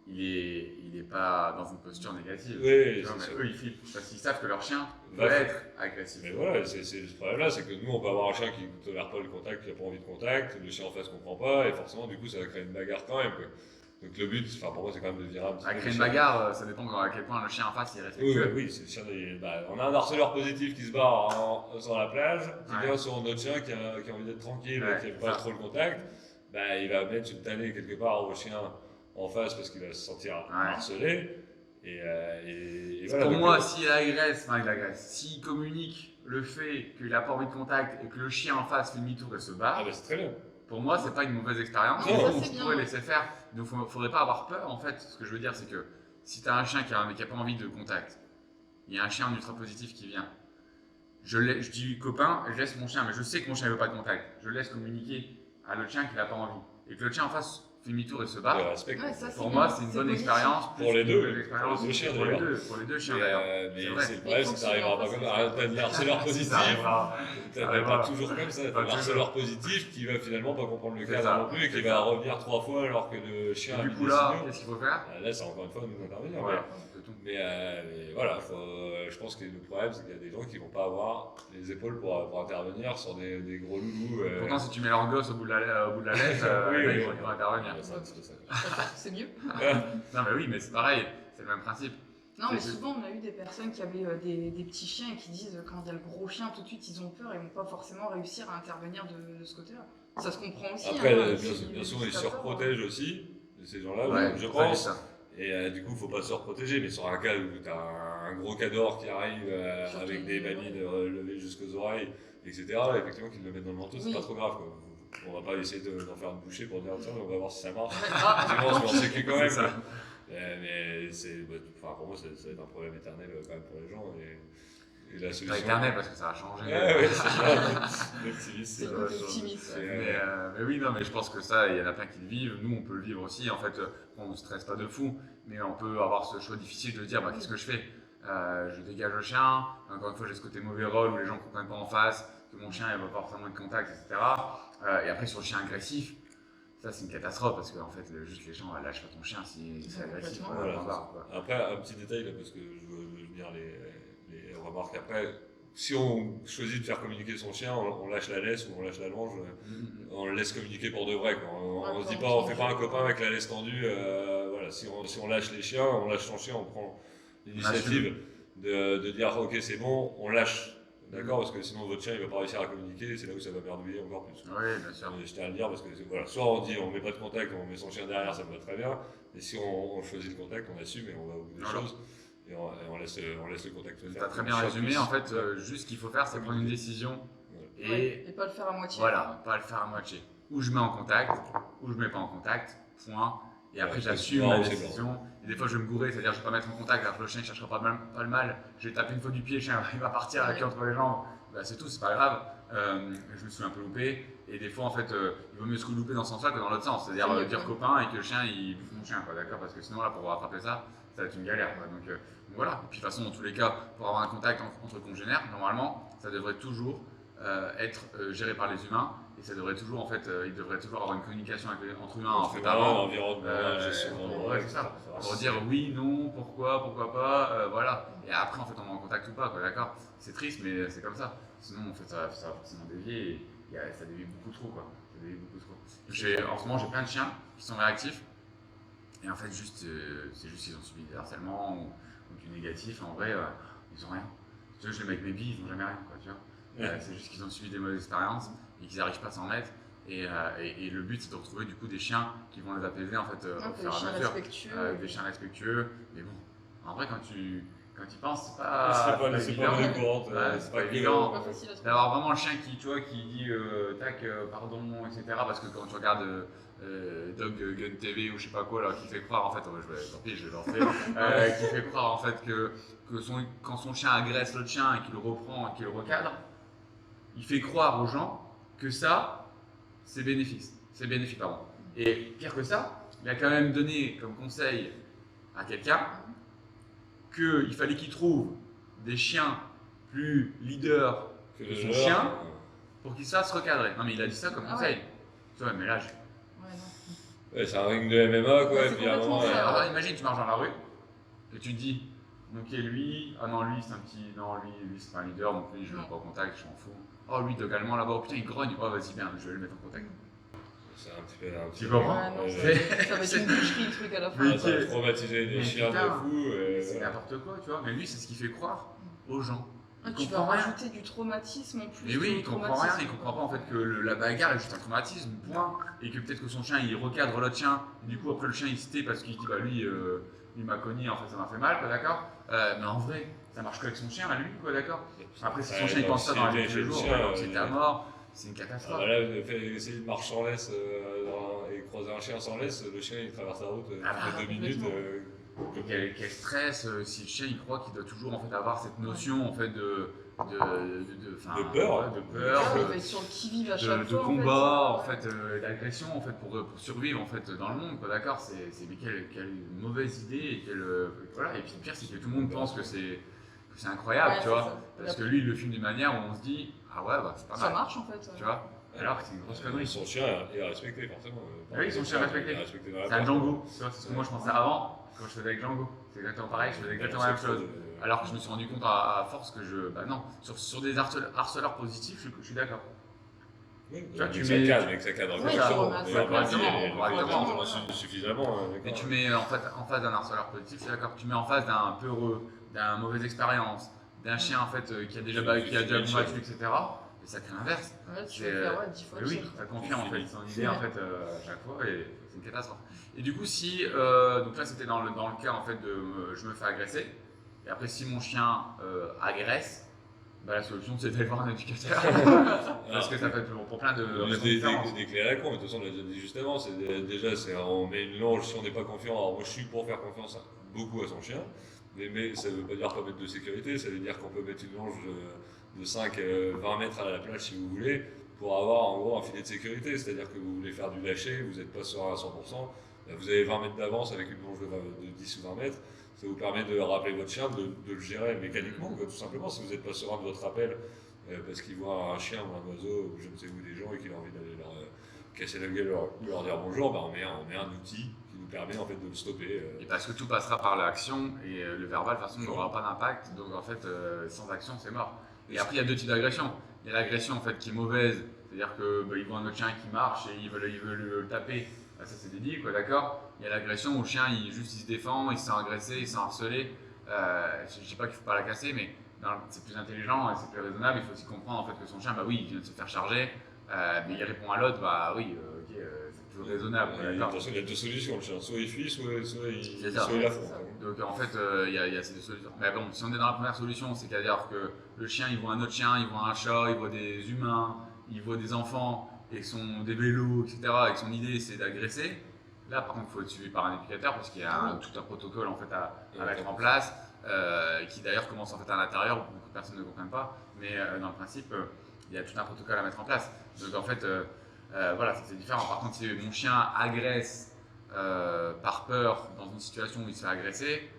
il est pas dans une posture négative. Oui, Tu vois, c'est mais sûr. eux, ils flippent parce qu'ils savent que leur chien Va peut faire. être agressif. Mais voilà, c'est ce problème-là, c'est que nous, on peut avoir un chien qui ne tolère pas le contact, qui n'a pas envie de contact, le chien en face ne comprend pas, et forcément, du coup, ça va créer une bagarre quand même. Quoi. Donc le but, enfin pour moi, c'est quand même de virer un petit À peu créer le une chien. bagarre, ça dépend à quel point le chien en face est Oui, respectueux. oui, c'est le chien. On a un harceleur positif qui se barre sur la plage, qui Ouais. vient sur notre chien qui a envie d'être tranquille, Ouais, qui n'aime c'est pas ça. trop le contact. Il va mettre une tannée quelque part au chien en face parce qu'il va se sentir harcelé. Et voilà. Pour donc, moi, s'il agresse, s'il communique le fait qu'il n'a pas envie de contact et que le chien en face fait demi-tour et se barre, c'est très bien. pour moi, c'est pas une mauvaise expérience. Non, ça, On c'est bien, pourrait ouais. laisser faire. Donc, faudrait pas avoir peur. En fait, ce que je veux dire, c'est que si tu as un chien qui a pas envie de contact, il y a un chien en ultra positif qui vient. Je dis copain, je laisse mon chien, mais je sais que mon chien ne veut pas de contact. Je laisse communiquer à l'autre chien qu'il n'a pas envie. Et que le chien en face fait demi-tour et se Le barre. respect. Ouais, ça, Pour c'est moi, bien. c'est une C'est bonne positif. expérience. Pour les plus deux. qu'une mauvaise expérience. Pour les deux chiens, Pour les d'ailleurs. deux, pour les deux chiens d'ailleurs. Mais C'est vrai. c'est le problème, c'est que ça arrivera pas comme ça. T'as le harceleur Si positif. ça arrivera. T'as arrivera. pas toujours comme ça. T'as Pas le harceleur positif qui va finalement pas comprendre le C'est cadre ça, non plus et qui c'est va ça. revenir 3 fois alors que le chien a Du mis coup, des là, signaux. qu'est-ce qu'il faut faire Là, c'est encore une fois nous d'intervenir. Voilà, c'est tout. Mais voilà, je pense que le problème, c'est qu'il y a des gens qui vont pas avoir les épaules pour intervenir sur des gros loulous. Pourtant, si tu mets leur gosse au bout de la laisse, Oui, là, oui. ils vont intervenir. Ouais, c'est un petit peu ça. C'est mieux. Non, mais oui, mais c'est pareil, c'est le même principe. Non, mais C'est- souvent, on a eu des personnes qui avaient des petits chiens et qui disent quand il y a le gros chien, tout de suite, ils ont peur et vont pas forcément réussir à intervenir de ce côté-là. Ça se comprend aussi. Après, hein, bien sûr, ils si se t'as peur, reprotègent aussi, ces gens-là, Ouais, je faut pas dire pense. ça. Et du coup, il ne faut pas se reprotéger, mais sur un cas où tu as un gros cador qui arrive Surtout avec des babines levées jusqu'aux oreilles, etc., effectivement, qu'ils le mettent dans le manteau, c'est Oui. pas trop grave. Quoi. On va pas essayer d'en faire une bouchée pour dire tiens, on va voir si ça marche. Ah, Effectivement, tant je pis. pense que quand même. C'est ça. Mais pour moi, ça va être un problème éternel quand même pour les gens. Et la Pas solution. éternel parce que ça va changer. Ouais, c'est ça. L'optimisme, C'est ça le va côté changer. optimiste. C'est, Mais oui, non, mais je pense que ça, il y en a plein qui le vivent. Nous, on peut le vivre aussi. En fait, on ne stresse pas de fou, mais on peut avoir ce choix difficile de dire bah, qu'est-ce que je fais Je dégage le chien. Encore une fois, j'ai ce côté mauvais rôle où les gens ne comprennent pas en face, que mon chien il va pas forcément de contact, etc. Et après, sur le chien agressif, ça, c'est une catastrophe parce que en fait, juste les gens lâchent pas ton chien si c'est agressif. Complètement. Voilà, point barre, quoi. Après, un petit détail là, parce que je veux venir les remarques après. si on choisit de faire communiquer son chien, on lâche la laisse ou on lâche la longe, on le laisse communiquer pour de vrai, quoi. On se dit pas, on fait pas un copain avec la laisse tendue. Voilà, si on lâche les chiens, on lâche son chien, on prend l'initiative de dire ok c'est bon, on lâche. D'accord, parce que sinon votre chien il va pas réussir à communiquer et c'est là où ça va merdouiller encore plus. Oui, bien sûr. Je tiens à le dire parce que voilà, soit on dit on met pas de contact, on met son chien derrière, ça me va très bien. Et si on choisit le contact, on assume et on va au bout des choses. Et on laisse le contact faire. Tu as très bien résumé, en fait, juste ce qu'il faut faire, c'est prendre une décision et pas le faire à moitié. Voilà, pas le faire à moitié. Ou je mets en contact, ou je mets pas en contact, point. Et après, j'assume ma décision. Et des fois, je vais me gourer, c'est-à-dire je vais pas mettre en contact alors que le chien ne cherchera pas le mal. Je vais taper une fois du pied, le chien il va partir avec entre les jambes. Bah, c'est tout, c'est pas grave. Je me suis un peu loupé. Et des fois, en fait, il vaut mieux se louper dans ce sens-là que dans l'autre sens. C'est-à-dire dire copain et que le chien il bouffe mon chien, quoi, d'accord? Parce que sinon, là, pour rattraper ça, ça va être une galère, quoi. Donc voilà. Et puis, de toute façon, dans tous les cas, pour avoir un contact entre congénères, normalement, ça devrait toujours être géré par les humains. Et ça devrait toujours, en fait, il devrait toujours avoir une communication entre humains en fait avant. L'environnement, gestion. Ouais, c'est ça. Pour dire oui, non, pourquoi pas, voilà. Et après, en fait, on est en contact ou pas, quoi, d'accord? C'est triste, mais c'est comme ça. Sinon, en fait, ça va forcément dévier et ça dévie beaucoup trop, quoi. Ça dévie beaucoup trop. En ce moment, j'ai plein de chiens qui sont réactifs. Et en fait, c'est juste qu'ils ont subi des harcèlements ou du négatif. En vrai, ils ont rien. Tu vois, je les mets avec mes billes, ils n'ont jamais rien, quoi, tu vois. C'est juste qu'ils ont subi des mauvaises expériences et qu'ils n'arrivent pas à s'en mettre. Et le but, c'est de retrouver du coup des chiens qui vont les apaiser en fait, au fur et à mesure. Des chiens respectueux. Mais bon, en vrai, quand tu y penses, c'est pas évident. C'est pas évident d'avoir vraiment le chien qui, tu vois, qui dit tac, pardon, etc. Parce que quand tu regardes Dog Gun TV ou je sais pas quoi là, qui fait croire en fait, tant pis, je l'en fais, qui fait croire en fait que quand son chien agresse l'autre chien et qu'il le reprend et qu'il le recadre, il fait croire aux gens que ça, c'est bénéfique, pardon. Et pire que ça, il a quand même donné comme conseil à quelqu'un qu'il fallait qu'il trouve des chiens plus leaders que son chien pour qu'il se fasse recadrer. Non mais il a dit ça comme conseil. Tu vois, mais là, c'est un ring de MMA quoi. Et puis à un moment, imagine, tu marches dans la rue et tu te dis, ok, lui, ah non, lui c'est un petit, non, lui c'est pas un leader, donc lui je le mets pas en contact, je m'en fous. Oh, lui également là-bas, oh putain, il grogne, oh vas-y, bien, je vais le mettre en contact. C'est un petit peu. Tu comprends? Ça va être une boucherie, le truc à la fin. Ça va traumatiser des chiens de fou. C'est n'importe quoi, tu vois, mais lui, c'est ce qu'il fait croire aux gens. Tu vas rajouter du traumatisme en plus. Mais oui, il comprend rien, il comprend pas en fait que la bagarre est juste un traumatisme, point. Et que peut-être que son chien il recadre l'autre chien, et du coup après le chien il se tait parce qu'il dit bah lui il m'a cogné, en fait ça m'a fait mal, quoi, d'accord. Mais en vrai, ça marche qu'avec son chien à lui, quoi, d'accord. Après si son chien il pense ça dans les jours, c'était à mort, c'est une catastrophe. Là, essayer de marcher sans laisse et croiser un chien sans laisse, le chien il traverse la route, il fait 2 minutes. Et quel stress si le chien il croit qu'il doit toujours en fait avoir cette notion en fait de peur, sur le qui-vive à chaque fois, de combat en fait, d'agression en fait pour survivre en fait dans le monde, quoi, d'accord. C'est mais quelle mauvaise idée et voilà. Et puis le pire c'est que tout le monde pense que c'est incroyable, tu vois, parce que lui il le filme d'une manière où on se dit ah ouais bah c'est pas mal, ça marche en fait, tu vois. Alors que c'est une grosse connerie. Son chien est respecté forcément. Oui, son chien est respecté. C'est un Django, tu vois, c'est ce que moi je pensais avant. Quand je faisais avec Django, c'est exactement pareil, je faisais exactement la même chose. Alors que je me suis rendu compte à force que non, sur des harceleurs positifs, je suis d'accord. Oui, tu mets avec sa cadre. Correctement. Suffisamment. Et tu mets en face d'un harceleur positif, je suis d'accord. Tu mets en face d'un peureux, d'un mauvaise expérience, d'un chien en fait qui a déjà combattu, etc. Et ça crée l'inverse. Tu vas faire 10 fois. Oui, ça confirme en fait son idée en fait à chaque fois et c'est une catastrophe. Et du coup, si donc là c'était dans le cas en fait de je me fais agresser. Et après, si mon chien agresse, bah, la solution c'est d'aller voir un éducateur. Parce que ça peut être pour plein de raisons différentes. Des clés à la con, mais de toute façon, on l'a déjà dit juste avant. Déjà, on met une longe si on n'est pas confiant. Alors, moi je suis pour faire confiance beaucoup à son chien. Mais ça ne veut pas dire pas mettre de sécurité, ça veut dire qu'on peut mettre une longe de 5-20 mètres à la plage si vous voulez, pour avoir en gros un filet de sécurité. C'est-à-dire que vous voulez faire du lâcher, vous n'êtes pas serein à 100%, vous avez 20 mètres d'avance avec une longe de 10 ou 20 mètres. Ça vous permet de rappeler votre chien, de le gérer mécaniquement, quoi, tout simplement. Si vous n'êtes pas serein de votre rappel, parce qu'il voit un chien ou un oiseau, ou je ne sais où des gens, et qu'il a envie d'aller leur casser la gueule, leur dire bonjour, bah on met un outil qui nous permet en fait de le stopper. Et parce que tout passera par l'action, et le verbal de toute façon n'aura pas d'impact, donc en fait sans action c'est mort. Et après, il y a deux types d'agression. Il y a l'agression en fait qui est mauvaise, c'est-à-dire que ils voient un autre chien qui marche et ils veulent le taper. Ça c'est débile, quoi, d'accord. Il y a l'agression où le chien il se défend, il se sent agressé, il se sent harcelé. Je dis pas qu'il faut pas la casser, mais c'est plus intelligent et c'est plus raisonnable. Il faut aussi comprendre en fait que son chien, bah oui, il vient de se faire charger, mais il répond à l'autre, bah oui, ok, c'est plus raisonnable. De toute façon, il y a deux solutions, le chien. Soit il fuit, soit il affronte. Donc en fait, il y a ces deux solutions. Mais bon, si on est dans la première solution, c'est-à-dire que le chien, il voit un autre chien, il voit un chat, il voit des humains, il voit des enfants, et des vélos, etc. Et que son idée, c'est d'agresser. Là, par contre, il faut être suivi par un éducateur parce qu'il y a tout un protocole en fait à mettre en place, qui d'ailleurs commence en fait à l'intérieur, où beaucoup de personnes ne comprennent pas. Mais dans le principe, il y a tout un protocole à mettre en place. Donc en fait, voilà, c'est différent. Par contre, si mon chien agresse par peur dans une situation où il se fait agresser,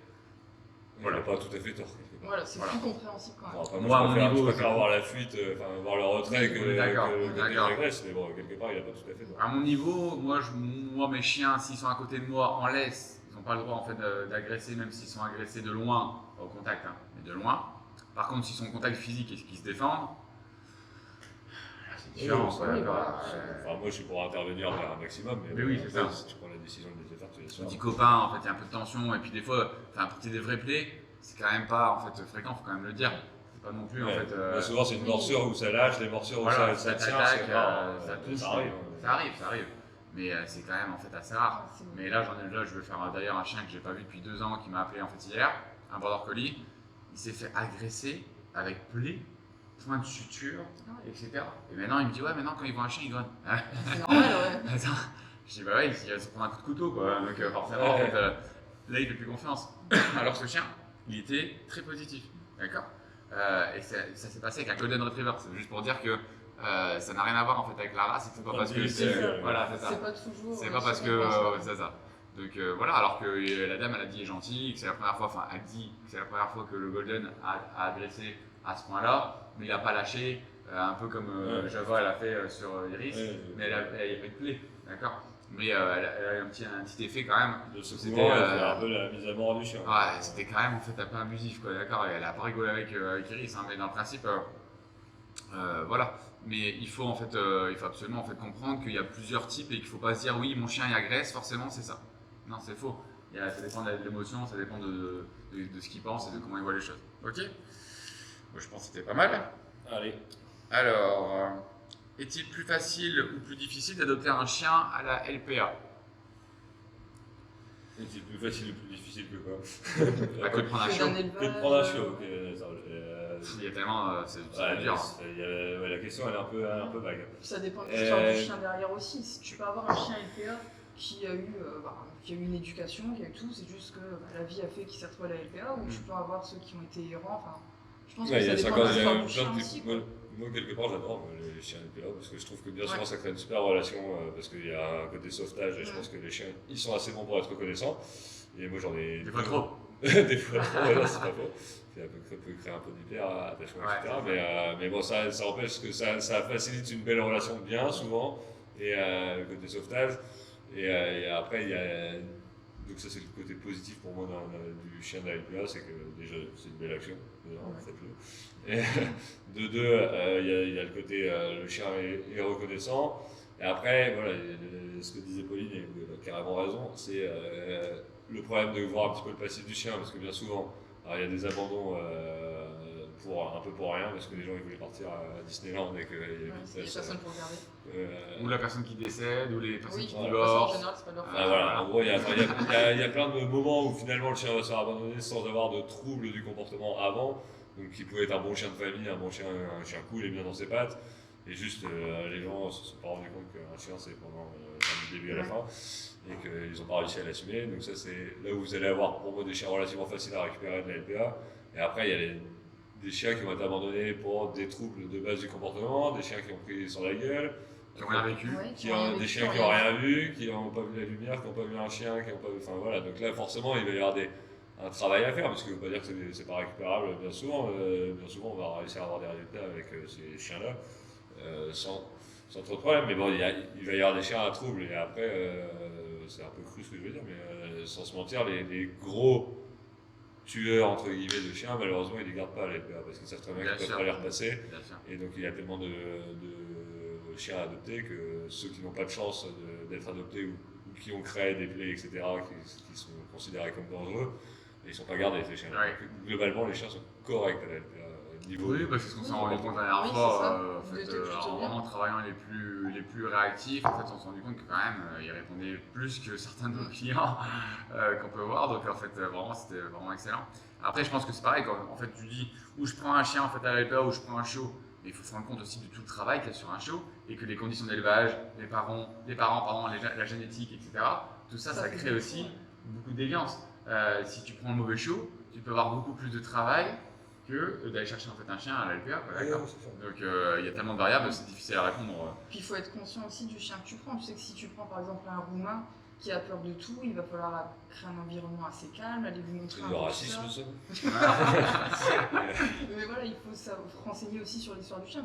voilà. Il n'a pas tout à fait tort. Voilà, c'est plus compréhensible quand même. Bon, après, moi, à mon niveau, je préfère voir la fuite, voir le retrait que qu'il agresse, mais bon, quelque part, il n'a pas tout à fait tort. À mon niveau, moi mes chiens, s'ils sont à côté de moi en laisse, ils n'ont pas le droit en fait d'agresser, même s'ils sont agressés de loin, pas au contact, hein, mais de loin. Par contre, s'ils sont en contact physique et qu'ils se défendent, c'est différent. Moi, je suis pour intervenir vers un maximum, mais oui, c'est ça. Si tu prends la décision de les faire, tu les On sors. dit copain, en fait, il y a un peu de tension, et puis des fois, pour qu'il y ait des vrais plays, c'est quand même pas en fait fréquent, faut quand même le dire. C'est pas non plus en fait. Souvent, c'est une morsure où ça lâche, les morsures où ça tient, ça touche. Ça arrive. Ça arrive. Mais c'est quand même en fait assez rare. Mais là, je vais faire d'ailleurs un chien que j'ai pas vu depuis 2 ans qui m'a appelé en fait hier, un border collie. Il s'est fait agresser avec plaie, point de suture, etc. Et maintenant, il me dit ouais, maintenant quand il voit un chien, il grogne. C'est normal, ouais. Attends. Je dis bah ouais, il va se prendre un coup de couteau quoi. Donc forcément, en fait, là, il fait plus confiance. Alors ce chien, il était très positif, d'accord. Et ça s'est passé avec un Golden Retriever. C'est juste pour dire que ça n'a rien à voir en fait avec la race. C'est pas parce que voilà, c'est ça. C'est pas toujours. C'est pas parce que c'est ça. Donc voilà, alors que la dame elle a dit est gentille, que c'est la première fois, enfin elle dit que c'est la première fois que le Golden a agressé à ce point-là, mais il a pas lâché, un peu comme Java elle a fait sur Iris, mais il n'y a pas eu de plaie, d'accord. Mais elle a eu un petit effet quand même. C'était un peu la mise à mort du chien. Ouais, c'était quand même en fait un peu abusif quoi, d'accord. Elle a pas rigolé avec Iris, hein, mais dans le principe, voilà. Mais il faut absolument en fait comprendre qu'il y a plusieurs types et qu'il faut pas se dire oui mon chien il agresse, forcément c'est ça. Non, c'est faux. Ça dépend de l'émotion, ça dépend de ce qu'il pense et de comment il voit les choses. Ok. Moi, je pense que c'était pas mal. Allez. Alors, est-il plus facile ou plus difficile d'adopter un chien à la LPA? Est-il plus facile ou plus difficile que quoi? Que de prendre un chiot. Que de prendre un chiot. Il y a tellement. C'est dur. La question elle est un peu vague. Ça dépend de l'histoire du chien derrière aussi. Si tu peux avoir un chien LPA qui a eu une éducation, qui a eu tout, c'est juste que la vie a fait qu'il s'est retrouvé à la LPA, ou tu peux avoir ceux qui ont été errants. Enfin, je pense que ça dépend de l'histoire du chien aussi. Moi, quelque part, j'adore les chiens LPA parce que je trouve que bien souvent ça crée une super relation parce qu'il y a un côté sauvetage et je pense que les chiens ils sont assez bons pour être reconnaissants. Et moi j'en ai. Des fois trop. Des fois trop, là c'est pas faux. Ça peut créer un peu d'hyper attachement, etc. Mais bon, ça empêche que ça facilite une belle relation bien souvent et le côté sauvetage. Et après, il y a. Donc, ça, c'est le côté positif pour moi du chien de la LPA, c'est que déjà, c'est une belle action. Faites-le. Et de deux, il y a le côté le chien est reconnaissant. Et après, voilà, ce que disait Pauline, et elle a carrément raison, c'est le problème de voir un petit peu le passif du chien, parce que bien souvent, il y a des abandons un peu pour rien, parce que les gens ils voulaient partir à Disneyland et qu'il y avait personne pour regarder. Ou la personne qui décède, ou les personnes qui divorcent. En général, c'est pas leur faute. Voilà. En gros, il y a plein de moments où finalement le chien va se faire abandonner sans avoir de troubles du comportement avant. Donc, il pouvait être un bon chien de famille, un chien cool et bien dans ses pattes. Et juste, les gens ne se sont pas rendus compte qu'un chien c'est pendant du début à la fin et qu'ils n'ont pas réussi à l'assumer. Donc, ça, c'est là où vous allez avoir pour moi des chiens relativement faciles à récupérer de la LPA. Et après, il y a des chiens qui vont être abandonnés pour des troubles de base du comportement, des chiens qui ont pris sur la gueule, qui n'ont rien vécu, des chiens qui n'ont rien vu, qui n'ont pas vu la lumière, qui n'ont pas vu un chien, qui n'ont pas vu. Enfin voilà, donc là forcément il va y avoir un travail à faire, parce que je ne veux pas dire que c'est pas récupérable bien souvent. Bien souvent on va réussir à avoir des résultats avec ces chiens-là sans trop de problème. Mais bon, il va y avoir des chiens à trouble, et après, c'est un peu cru ce que je veux dire, mais sans se mentir, les gros tueurs entre guillemets de chiens, malheureusement ils les gardent pas à LPA parce qu'ils savent très bien qu'ils peuvent pas les repasser. Bien sûr. Et donc il y a tellement de chiens adoptés que ceux qui n'ont pas de chance d'être adoptés ou qui ont créé des plaies, etc., qui sont considérés comme dangereux, ils ne sont pas gardés ces chiens. Ouais. Donc, globalement, les chiens sont corrects à la LPA. Niveau Oui, parce qu'on s'est rendu compte la dernière Oui, fois, c'est ça. en fait, Ils étaient plutôt en bien. vraiment travaillant les plus réactifs, en fait, on s'est rendu compte que quand même, ils répondaient plus que certains de nos clients qu'on peut voir. Donc en fait, vraiment, c'était vraiment excellent. Après, je pense que c'est pareil, quand en fait, tu dis où je prends un chien en fait, à l'alpa ou je prends un chiot, mais il faut se rendre compte aussi de tout le travail qu'il y a sur un chiot et que les conditions d'élevage, les parents, pardon, la génétique, etc., tout ça, ça crée aussi beaucoup de déviance. Si tu prends le mauvais chiot, tu peux avoir beaucoup plus de travail que d'aller chercher en fait un chien à la LPA. D'accord. Donc il y a tellement de variables, c'est difficile à répondre. Puis il faut être conscient aussi du chien que tu prends. Tu sais que si tu prends par exemple un roumain qui a peur de tout, il va falloir créer un environnement assez calme, aller lui montrer C'est un du peu racisme, ça. ça. Mais voilà, il faut se renseigner aussi sur l'histoire du chien.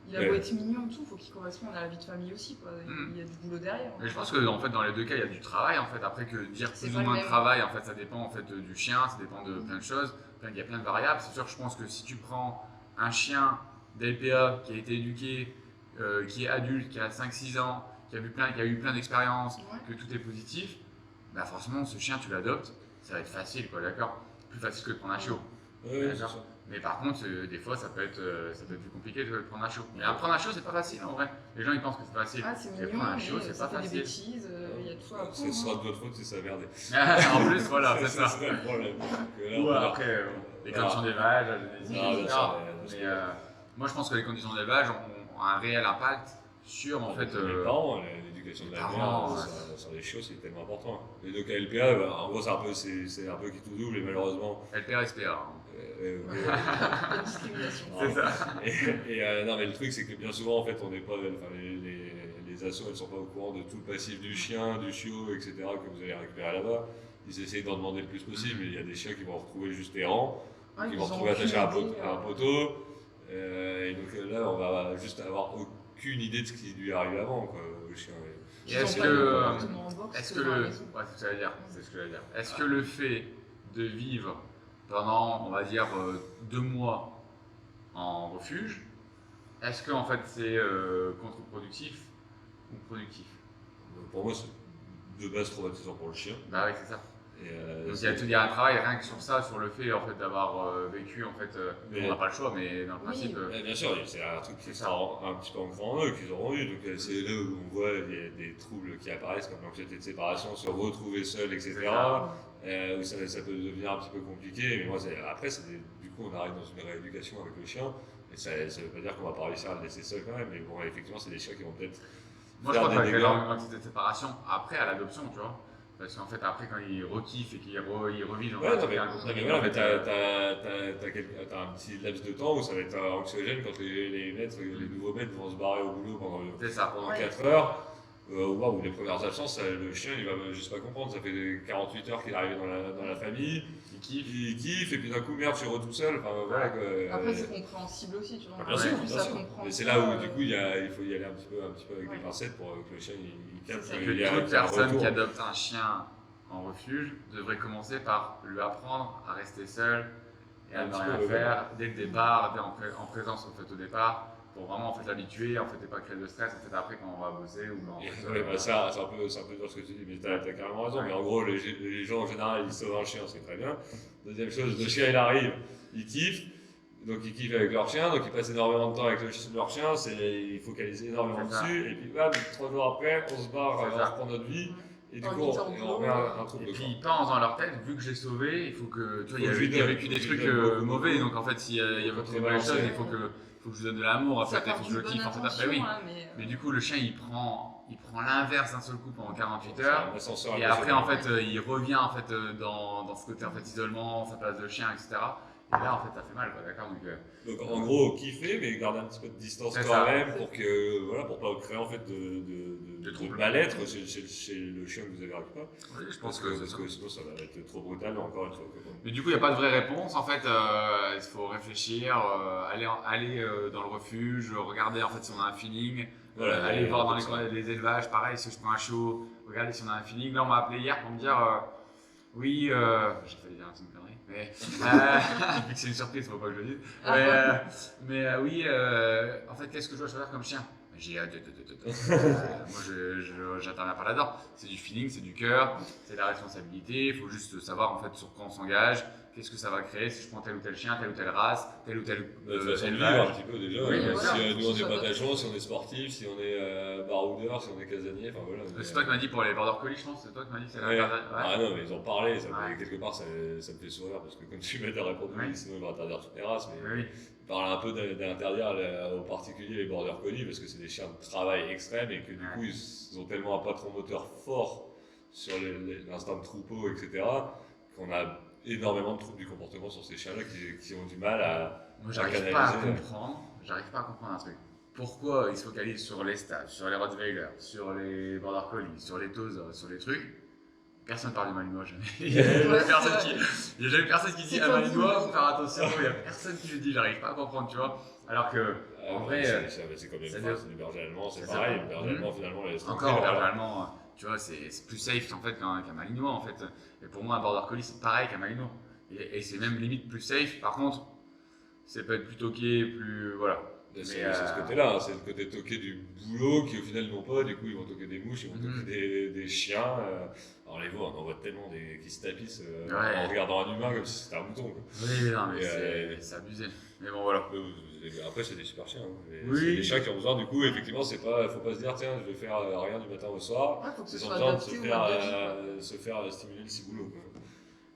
Il a beau être mignon, tout, il faut qu'il corresponde à la vie de famille aussi. Quoi. Il y a du boulot derrière. Mais je pense que en fait, dans les deux cas, il y a du travail. En fait, après que dire C'est plus pas ou le moins de même. travail, en fait, ça dépend en fait du chien, ça dépend de plein de choses. Il y a plein de variables. C'est sûr que je pense que si tu prends un chien d'LPA qui a été éduqué, qui est adulte, qui a 5-6 ans, qui a eu plein d'expériences, Ouais. que tout est positif, bah forcément, ce chien, tu l'adoptes, ça va être facile, quoi, d'accord? Plus facile que de prendre un chiot. Oui, c'est D'accord. ça. Mais par contre, des fois, ça peut être plus compliqué de prendre un chiot. Mais prendre un chiot, c'est pas facile en vrai. Les gens, ils pensent que c'est facile. Ah, c'est Mais mignon, prendre un mais chiot, c'est ça pas fait des facile. bêtises, il y a tout à Ce apprendre. sera de votre faute si ça merde. En plus, voilà, c'est ça. C'est le problème. Donc, là, Ou on va- après, les conditions d'élevage, la génétique, Ah, bien etc. sûr, bien Mais sûr. moi, je pense que les conditions d'élevage ont un réel impact sur en fait. Les parents, l'éducation de les la parents, mère sur les chiots, c'est tellement important. Et donc à LPA, en gros, c'est un peu qui tout double et malheureusement. LPR, SPR. Hein. Pas de discrimination. C'est ça. Non, mais le truc, c'est que bien souvent, en fait, on n'est pas. Enfin, les assos, elles sont pas au courant de tout le passif du chien, du chiot, etc., que vous allez récupérer là-bas. Ils essayent d'en demander le plus possible, mais il y a des chiens qui vont retrouver juste errant, Ouais, qui ils vont ont retrouver attachés à un aucune idée, poteau. Et donc là, on va juste avoir aucune idée de ce qui lui arrive avant, quoi, au chien. Et ils est-ce ont pas le que, comportement en boxe est-ce que que dans la le, maison. ouais, c'est ce que j'allais dire. C'est ce que j'allais dire. Est-ce que le fait de vivre pendant, on va dire, 2 mois en refuge, est-ce que en fait c'est contre-productif ou productif? Donc, pour moi, c'est de base traumatisant pour le chien. Bah oui, c'est ça. Et, Donc il y a un travail rien que sur ça, sur le fait en fait d'avoir vécu en fait, Mais- on n'a pas le choix, mais dans le principe. Bien sûr, c'est un truc qui C'est sera un petit peu ancré en eux, qu'ils auront eu. Donc c'est là où on voit des troubles qui apparaissent comme l'anxiété de séparation, se retrouver seul, etc. C'est ça. Où ça peut devenir un petit peu compliqué. Mais moi, après, du coup, on arrive dans une rééducation avec le chien. Et ça ne veut pas dire qu'on va pas réussir à le laisser seul quand même. Mais bon, effectivement, c'est des chiens qui vont peut-être. Moi je faire crois des que dégâts. l'anxiété de séparation après à l'adoption, tu vois. Parce qu'en fait après quand ils rekiffent et qu'ils revivent dans Ouais, non, mais, un non, groupe mais de voilà, en mais fait, t'as un petit laps de temps où ça va être anxiogène quand les nouveaux maîtres vont se barrer au boulot c'est ça. Ouais. 4 heures. Ou les premières absences, le chien il va juste pas comprendre. Ça fait 48 heures qu'il est arrivé dans la famille, Ils kiffent. il kiffe, et puis d'un coup, merde, je suis tout seul. Enfin, voilà, quoi. Après, c'est compréhensible aussi, tu vois. Bien sûr, Plus bien ça sûr. comprend Mais c'est ça, là où du coup il faut y aller un petit peu avec Ouais. des pincettes pour que le chien il capte C'est Et qu'il y a que toute qu'il y a un personne retour. qui adopte un chien en refuge devrait commencer par lui apprendre à rester seul et à Un ne petit rien peu, faire dès le départ, en présence en fait au départ, pour vraiment en fait l'habituer, en fait et pas créer de stress en fait après quand on va bosser ou quand Ouais, bah ça, c'est un peu dur ce que tu dis, mais t'as carrément raison. Ouais. Mais en gros, les gens en général, ils sauvent un chien, c'est très bien. Deuxième chose, le chien il arrive, il kiffe, donc ils kiffent avec leur chien, donc ils passent énormément de temps avec leur chien, ils focalisent énormément C'est ça. dessus, et puis bam, 3 jours après, on se barre, C'est on ça. reprend notre vie, et du En coup, quittant on le boulot, remet un truc Et de puis corps. ils pensent dans leur tête, vu que j'ai sauvé, il faut que. Tu vois, il y a Faut que je lui vécu donne, des faut que je trucs lui donne beaucoup. mauvais, donc en fait, s'il y a Faut votre que bonne chose, balancer. il faut que je lui donne de l'amour, en Ça fait, il part faut que je d'une le bonne kiffe. En fait, intention, oui. hein, Mais du coup, le chien, il prend l'inverse d'un seul coup pendant 48 heures. Un ascenseur Et après, en fait, il revient en fait, dans ce côté en fait, isolement, sa place de chien, etc. Et là, en fait, ça fait mal, quoi, d'accord? Donc en gros, kiffer, mais garder un petit peu de distance C'est quand ça. même pour que voilà, pour pas créer en fait de troubles. mal-être chez le chien que vous avez récupéré. Oui, je Parce pense que, que c'est parce ça. que sinon ça va être trop brutal, encore une fois. Mais du coup, il n'y a pas de vraie réponse. En fait, il faut réfléchir, aller dans le refuge, regarder en fait si on a un feeling, Voilà, aller voir dans ça. les élevages, pareil, si je prends un chiot, regarder si on a un feeling. Là, on m'a appelé hier pour me dire oui, j'ai failli dire une petite connerie. Mais, vu que c'est une surprise, faut pas que je le dise. Oui, en fait, qu'est-ce que je dois choisir comme chien? J'ai moi, j'interviens pas là-dedans. C'est du feeling, c'est du cœur, c'est de la responsabilité. Il faut juste savoir en fait sur quoi on s'engage, qu'est-ce que ça va créer si je prends tel ou tel chien, telle ou telle race, tel ou tel De toute façon de vivre élevage. un petit peu déjà. Oui, bien Si sûr. nous on est patachon, si on est sportif, si on est baroudeur, si on est casanier, enfin voilà. C'est toi qui m'as dit pour les border collies, je pense. C'est toi qui m'as dit que c'est Ouais. l'interdit. Ah non, mais ils ont parlé, Ouais. quelque part ça me fait sourire parce que comme tu m'as répondu, Ouais. sinon ils vont interdire toutes les races, mais Oui. ils parlent un peu d'interdire aux particuliers les border collies parce que c'est des chiens de travail extrême et que du coup ils ont tellement un patron moteur fort sur l'instinct de troupeau, etc., qu'on a énormément de troubles du comportement sur ces chiens-là qui ont du mal à. Moi, j'arrive pas à comprendre. J'arrive pas à comprendre un truc. Pourquoi ils se focalisent sur les stages, sur les Rottweiler, sur les Border Collie, sur les Tosa, sur les trucs. Personne parle du Malinois, jamais. Il y a jamais personne qui dit ah, Malinois, faut faire attention. Il y a personne qui le dit, j'arrive pas à comprendre, tu vois. Alors que, en vrai. C'est comme les ça phrases du berger allemand, c'est ça pareil. dépend. Le berger allemand, finalement, laisse Encore, tranquille, le voilà. berger allemand, tu vois, c'est plus safe en fait qu'un Malinois en fait. Et pour moi, un Border Collie, c'est pareil qu'un Malinois. Et c'est même limite plus safe. Par contre, c'est peut être plus toqué, plus. Voilà. C'est ce côté-là, hein, c'est le côté toqué du boulot qui au final n'ont pas, du coup ils vont toquer des mouches, ils vont toquer des chiens. Alors les veaux, on en voit tellement qui se tapissent en regardant un humain comme si c'était un mouton. Quoi. Oui, non, mais c'est abusé. Mais bon, voilà. Après, c'est des super chiens. Hein. Oui. C'est des chiens qui ont besoin, du coup, effectivement, faut pas se dire, tiens, je vais faire rien du matin au soir. Ouais, faut que ce Ils ont soit besoin de adapté au mode de vie, se faire stimuler le ciboulot.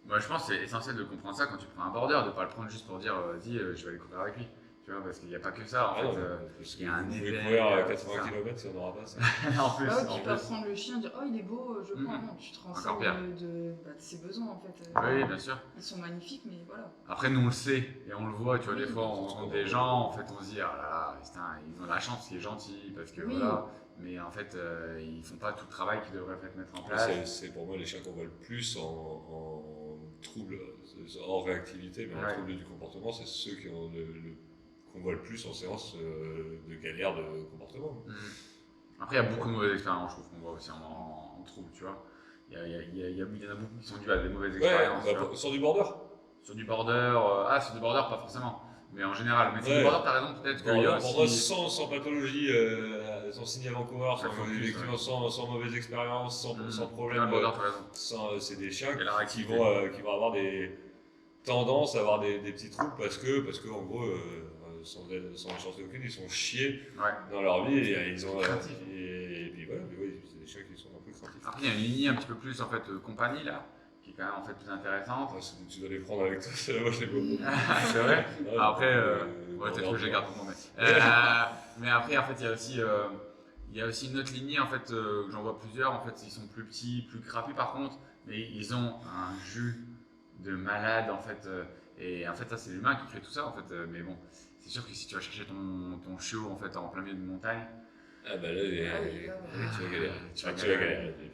Moi, je pense que c'est essentiel de comprendre ça quand tu prends un border, de ne pas le prendre juste pour dire vas-y, je vais aller courir avec lui. Tu vois, parce qu'il n'y a pas que ça en fait. Il y a un Vous pouvez éveil, courir 80 km si on n'aura pas ça. en plus, Ah ouais, en tu peux plus. prendre le chien et dire oh il est beau, je prends. Non, tu te Encore renseignes pire. de ses besoins en fait. Oui, bien sûr. Ils sont magnifiques, mais voilà. Après, nous on le sait et on le voit, tu vois, Oui, des fois on rencontre des gens, en fait on se dit ah là là, putain, ils ont la chance qu'il est gentil parce que Oui. voilà. Mais en fait, ils font pas tout le travail qu'ils devraient peut-être mettre en place. C'est pour moi les chiens qu'on voit le plus en trouble, hors réactivité, mais en trouble du comportement, c'est ceux qu'on voit le plus en séance de galère de comportement. Après, il y a beaucoup de mauvaises expériences, je trouve qu'on voit aussi en trouble, tu vois. Il y en a beaucoup qui sont dus à des mauvaises expériences. Sur du border. Sur du border, sur du border, pas forcément. Mais en général, mais sur du border, t'as raison, peut-être qu'il y a Pour moi, aussi. sans pathologie, sans signe avant-coureur, sans mauvaise expérience, sans problème. Le border, t'as raison. C'est des chiens Il y a la qui réactivité. vont avoir des tendances à avoir des petits troubles parce que en gros, sans chance aucune, ils sont chiés dans leur vie et ils ont. Et puis voilà, mais oui, c'est des chiens qui sont un peu craintifs. Après, il y a une lignée un petit peu plus en fait compagnie là, qui est quand même en fait plus intéressante. Tu dois les prendre avec toi, moi je les vois. C'est vrai. Ouais, Après, ouais, peut-être que je les garde pour moi. Mais après, en fait, il y a aussi une autre lignée en fait que j'en vois plusieurs. En fait, ils sont plus petits, plus crapus par contre, mais ils ont un jus de malade en fait. Et en fait, ça c'est l'humain qui crée tout ça en fait. Mais bon, c'est sûr que si tu vas chercher ton chiot en fait en plein milieu de montagne. Ah bah là, tu vas galérer. Tu vas galérer. Et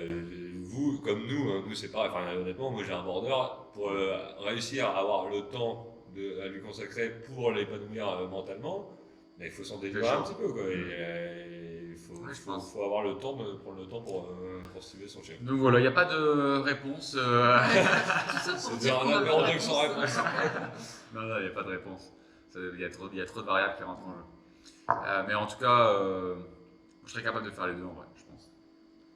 puis, vous, comme nous c'est pareil. Enfin, honnêtement, moi j'ai un border pour réussir à avoir le temps à lui consacrer pour l'épanouir mentalement. Mais il faut s'en délivrer un petit peu quoi. Et il faut avoir le temps de prendre le temps pour stimuler son chien. Donc voilà, il n'y a pas de réponse. Tout ça pour C'est dire un qu'on a apéro pas de avec sans réponse. Non, il n'y a pas de réponse. Il y a trop de variables qui rentrent en jeu. Mais en tout cas, je serais capable de faire les deux en vrai, je pense.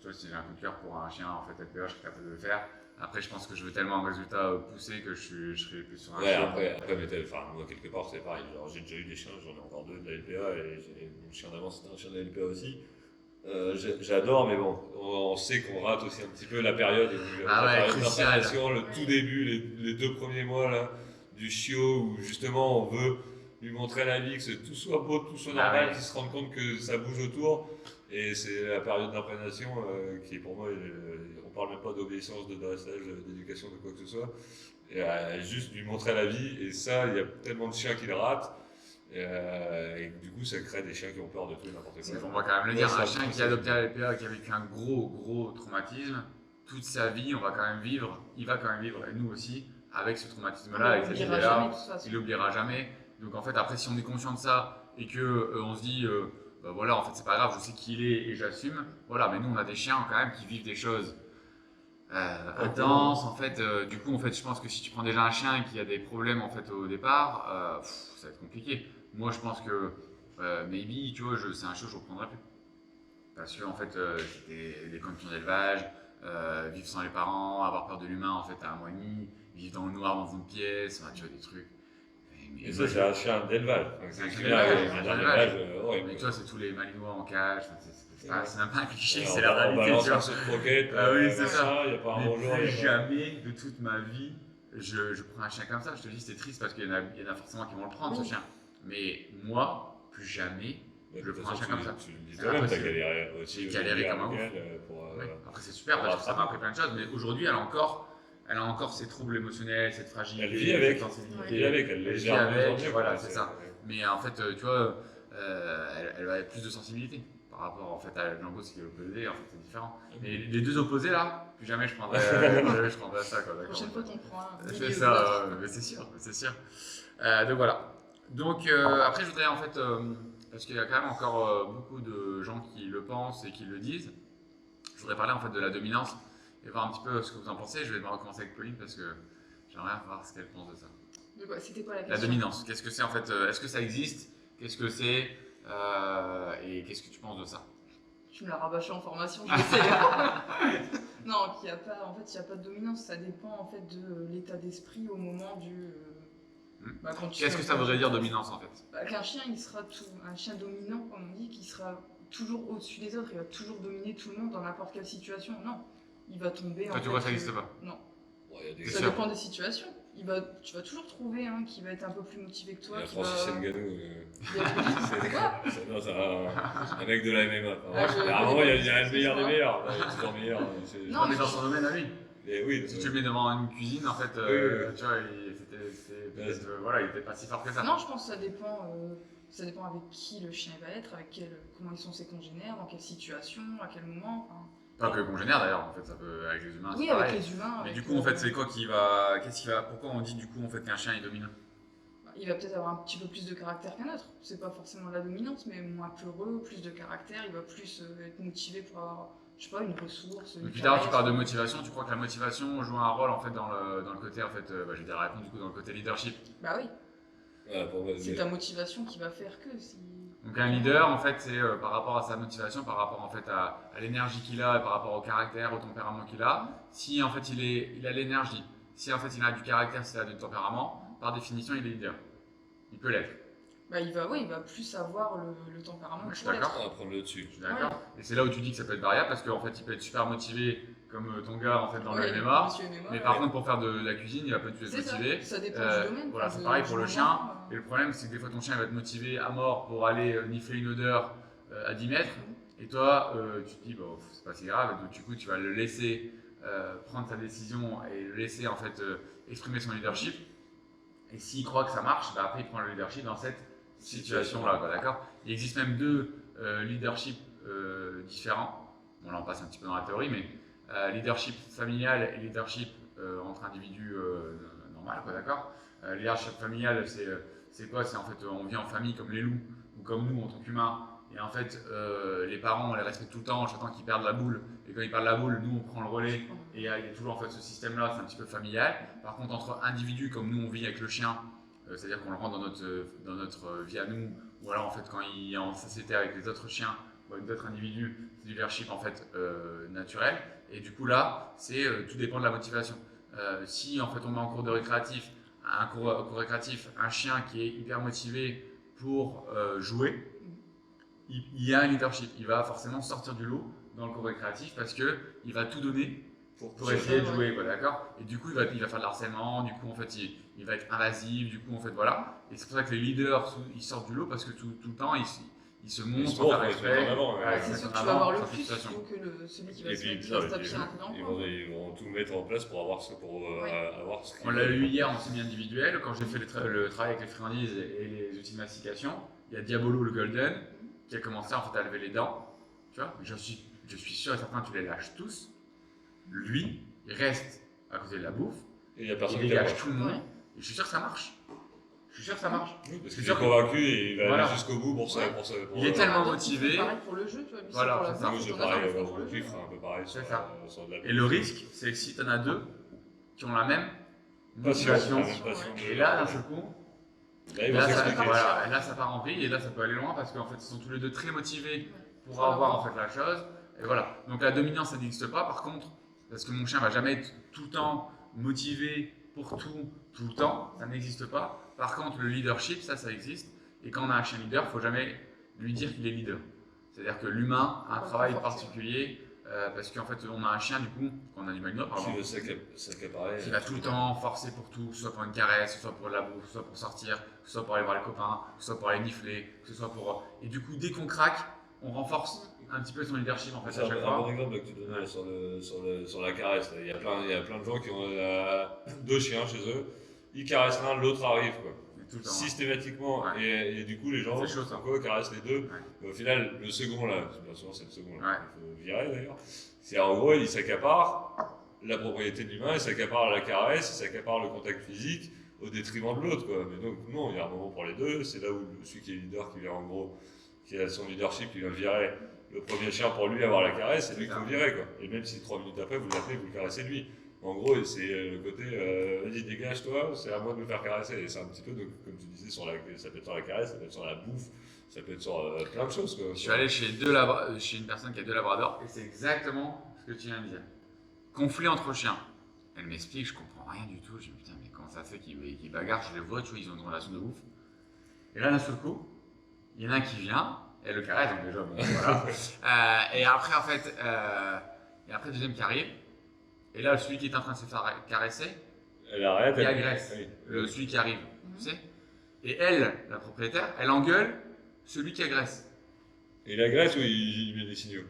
Tu vois, si j'ai un coup de cœur pour un chien en fait LPA, je serais capable de le faire. Après, je pense que je veux tellement un résultat poussé que je serais plus sur un chien. Après moi, quelque part, c'est pareil. Genre, j'ai déjà eu des chiens, j'en ai encore deux de la LPA, et mon chien d'avant, c'était un chien de la LPA aussi. J'adore, mais bon, on sait qu'on rate aussi un petit peu la période d'installation, le tout début, les 2 premiers mois là, du chiot, où justement on veut lui montrer la vie, que tout soit beau, tout soit normal, qu'il se rende compte que ça bouge autour. Et c'est la période d'imprégnation qui est pour moi, on parle même pas d'obéissance, de dressage, d'éducation, de quoi que ce soit. Et, juste lui montrer la vie, et ça, il y a tellement de chiens qui le ratent. Et du coup, ça crée des chiens qui ont peur de tout et n'importe quoi. On va quand même le dire, un chien qui a adopté la LPA, qui a vécu un gros traumatisme, toute sa vie, il va quand même vivre, et nous aussi, avec ce traumatisme-là, avec cette idée-là. Il l'oubliera jamais. Donc en fait, après, si on est conscient de ça et que on se dit, bah voilà, en fait, c'est pas grave, je sais qui il est et j'assume. Voilà, mais nous, on a des chiens quand même qui vivent des choses intense. En fait, du coup, en fait, je pense que si tu prends déjà un chien qui a des problèmes en fait au départ, ça va être compliqué. Moi, je pense que maybe, tu vois, c'est un chiot que je reprendrais plus. Parce que en fait, c'était des conditions d'élevage, vivre sans les parents, avoir peur de l'humain en fait à un mois et demi, vivre dans le noir dans une pièce, enfin, tu vois des trucs. Et ça, c'est un chien d'élevage. C'est un chien d'élevage. d'élevage. Horrible. Mais tu vois, c'est tous les Malinois en cage. Enfin, c'est même pas un cliché, c'est On la réalité. balance Tu vois. un saut de croquette. Ah oui, c'est ça. Il n'y a pas un Mais bonjour. plus jamais de toute ma vie, je prends un chien comme ça. Je te dis, c'est triste parce qu'il y en a forcément qui vont le prendre, ce chien. Mais moi, plus jamais, je prends un chien comme ça. Tu le dis toi-même, t'as galéré aussi. J'ai galéré comme un ouf. Oui. Après, c'est super parce que ça m'a appris plein de choses. Mais aujourd'hui, elle a encore ses troubles émotionnels, cette fragilité, Elle vit avec. cette sensibilité. Elle Elle vit avec, voilà, c'est ça. Mais en fait, tu vois, elle va avoir plus de sensibilité par rapport en fait, à Django, ce qui est l'opposé, en fait, c'est différent. Mais les deux opposés là, plus jamais je prendrais ça. Quoi, La prochaine fois, t'en prends un. C'est ça, mais c'est sûr, c'est sûr. Donc voilà. Donc après, je voudrais en fait, parce qu'il y a quand même encore beaucoup de gens qui le pensent et qui le disent, je voudrais parler en fait de la dominance et voir un petit peu ce que vous en pensez. Je vais recommencer avec Pauline parce que j'aimerais voir ce qu'elle pense de ça. C'était quoi la question? La dominance, qu'est-ce que c'est en fait? Est-ce que ça existe? Qu'est-ce que c'est? Et qu'est-ce que tu penses de ça? Tu me l'as rabâché en formation, je sais. Non, qu'il y a pas, en fait, il n'y a pas de dominance, ça dépend en fait de l'état d'esprit au moment du. Qu'est-ce que ça voudrait dire dominance en fait? Qu'un chien, il sera un chien dominant, comme on dit, qui sera toujours au-dessus des autres, il va toujours dominer tout le monde dans n'importe quelle situation. Non, il va tomber. Toi, tu vois, ça n'existe pas? Non. Ouais, ça dépend des situations. Tu vas toujours trouver un qui va être un peu plus motivé que toi. Il y a Francis Ngannou. C'est un mec de la MMA. À un moment, il y a le meilleur des meilleurs. Il est toujours meilleur. Non, mais dans son domaine à lui. Et oui, si tu le mets devant une cuisine, en fait, tu vois, il était pas si fort que ça. Non, je pense que ça dépend avec qui le chien va être, comment ils sont ses congénères, dans quelle situation, à quel moment. Pas que congénère d'ailleurs, en fait, ça peut avec les humains. Oui, avec les humains. Mais du coup, en fait, c'est quoi pourquoi on dit du coup en fait qu'un chien est dominant? Il va peut-être avoir un petit peu plus de caractère qu'un autre. C'est pas forcément la dominance, mais moins peureux, plus de caractère. Il va plus être motivé pour avoir, je sais pas, une ressource. Et puis d'ailleurs, tu parles de motivation. Tu crois que la motivation joue un rôle en fait dans le côté en fait, j'ai des réponses du coup dans le côté leadership. Bah oui. C'est ta motivation qui va faire que si. Donc un leader, en fait, c'est par rapport à sa motivation, par rapport en fait à l'énergie qu'il a, et par rapport au caractère, au tempérament qu'il a. Si en fait il a l'énergie, si en fait il a du caractère, s'il a du tempérament, par définition il est leader. Il peut l'être. Il va plus avoir le tempérament. Je suis d'accord. On va prendre le dessus. Je suis d'accord. Ouais. Et c'est là où tu dis que ça peut être variable parce qu'en fait il peut être super motivé comme ton gars en fait dans le MMA. Mais par contre pour faire de la cuisine, il va pas du tout être motivé. Ça dépend du domaine. Voilà, c'est pareil pour le chien. Et le problème c'est que des fois ton chien va être motivé à mort pour aller nifler une odeur à 10 mètres. Et toi tu te dis bon c'est pas si grave. Donc du coup tu vas le laisser prendre sa décision et le laisser en fait exprimer son leadership. Et s'il croit que ça marche, après il prend le leadership dans cette situation-là, d'accord? Il existe même deux leaderships différents. Bon, là, on passe un petit peu dans la théorie, mais leadership familial et leadership entre individus normal, quoi, d'accord? Leadership familial, c'est quoi? C'est en fait, on vit en famille comme les loups ou comme nous en tant qu'humains. Et en fait, les parents, on les respecte tout le temps, j'attends qu'ils perdent la boule. Et quand ils perdent la boule, nous, on prend le relais. Et il y a toujours en fait ce système-là, c'est un petit peu familial. Par contre, entre individus, comme nous, on vit avec le chien, c'est-à-dire qu'on le rend dans notre vie à nous, ou alors en fait, quand il est en société avec les autres chiens ou avec d'autres individus, c'est du leadership en fait naturel. Et du coup, là, tout dépend de la motivation. Si en fait, on met en cours de récréatif, cours récréatif, un chien qui est hyper motivé pour jouer, il y a un leadership, il va forcément sortir du lot dans le cours récréatif parce qu'il va tout donner pour essayer de jouer, quoi, d'accord? Et du coup, il va faire de l'harcèlement, du coup, en fait, il va être invasif, du coup, en fait, voilà. Et c'est pour ça que les leaders, ils sortent du lot parce que tout le temps, ils se montrent sans faire respect. C'est sûr que tu vas avoir le plus plutôt que celui qui va se mettre à se taper un peu dans le coin. Ils vont tout mettre en place pour avoir ce qu'ils On l'a eu hier en semi-individuel, quand j'ai fait le travail avec les friandises et les outils de mastication. Il y a Diabolo le Golden qui a commencé en fait à lever les dents. Tu vois, je suis sûr et certain que tu les lâches tous. Lui, il reste à côté de la bouffe, et il dégage tout le monde, et je suis sûr que ça marche. je suis sûr que ça marche. Oui, parce C'est qu'il est sûr que- convaincu et il va Voilà. aller jusqu'au bout pour ça. Ouais. Il est tellement D'autres qui font motivé. pareil pour le jeu, tu vois. Lui, Voilà, c'est pour la c'est ça. bouffe, Moi, je t'en as pareil, qui font pour le Rocky jeu. fera un peu pareil C'est ça. sur de la Et le risque, c'est que si tu en as deux qui ont la même passion, motivation, la même passion de- et là, d'un seul coup, Là, ils vont là, ça, s'expliquer. voilà, et là, ça part en vrille, et là, ça peut aller loin parce qu'en fait, ils sont tous les deux très motivés pour Pour avoir l'avoir. en fait la chose. Et voilà. Donc la dominance, ça n'existe pas. Par contre, parce que mon chien va jamais être tout le temps motivé pour tout le temps, ça n'existe pas. Par contre, le leadership, ça existe. Et quand on a un chien leader, il ne faut jamais lui dire qu'il est leader. C'est-à-dire que l'humain a un Faut travail le conforter. particulier parce qu'en fait, on a un chien du coup, quand on a du Malinois par Qui exemple, veut s'accaparer. qui va tout le temps forcer pour tout, que ce soit pour une caresse, que ce soit pour de la bouffe, que ce soit pour sortir, que ce soit pour aller voir les copains, que ce soit pour aller nifler, que ce soit pour. Et du coup, dès qu'on craque, on renforce un petit peu son leadership en fait C'est à un chaque bon fois. exemple que tu donnais sur la caresse. Là. Il y a plein de gens qui ont deux chiens chez eux. Ils caressent l'un, l'autre arrive. Quoi. Tout le temps. Systématiquement. Ouais. Et du coup, les gens C'est chaud, ça. caressent les deux. Ouais. Mais au final, le second, là, bien sûr, c'est le second, là, Ouais. il faut virer d'ailleurs. C'est en gros, il s'accapare la propriété de l'humain, il s'accapare la caresse, il s'accapare le contact physique au détriment de l'autre. Quoi. Mais donc, non, il y a un moment pour les deux. C'est là où celui qui est leader, qui vient en gros, qui a son leadership, qui vient virer le premier chien pour lui avoir la caresse, c'est lui qu'il faut virer. Quoi. Et même si 3 minutes après, vous l'appelez, vous le caressez lui. En gros, c'est le côté vas-y, dégage-toi, c'est à moi de me faire caresser. Et c'est un petit peu, donc, comme tu disais, ça peut être sur la caresse, ça peut être sur la bouffe, ça peut être sur plein de choses. Quoi. Je suis allé chez une personne qui a 2 labradors et c'est exactement ce que tu viens de dire. Conflit entre chiens. Elle m'explique, je comprends rien du tout. Je me dis putain, mais comment ça se fait qu'ils bagarrent? Je les vois, tu vois, ils ont une relation de ouf. Et là, d'un seul coup, il y en a un qui vient, elle le caresse, donc déjà, bon, voilà. Et après, en fait, le deuxième qui arrive. Et là, celui qui est en train de se faire caresser, Elle arrête, il elle agresse oui. celui qui arrive, tu sais. Et elle, la propriétaire, elle engueule celui qui agresse. Et il agresse ou il met des signaux?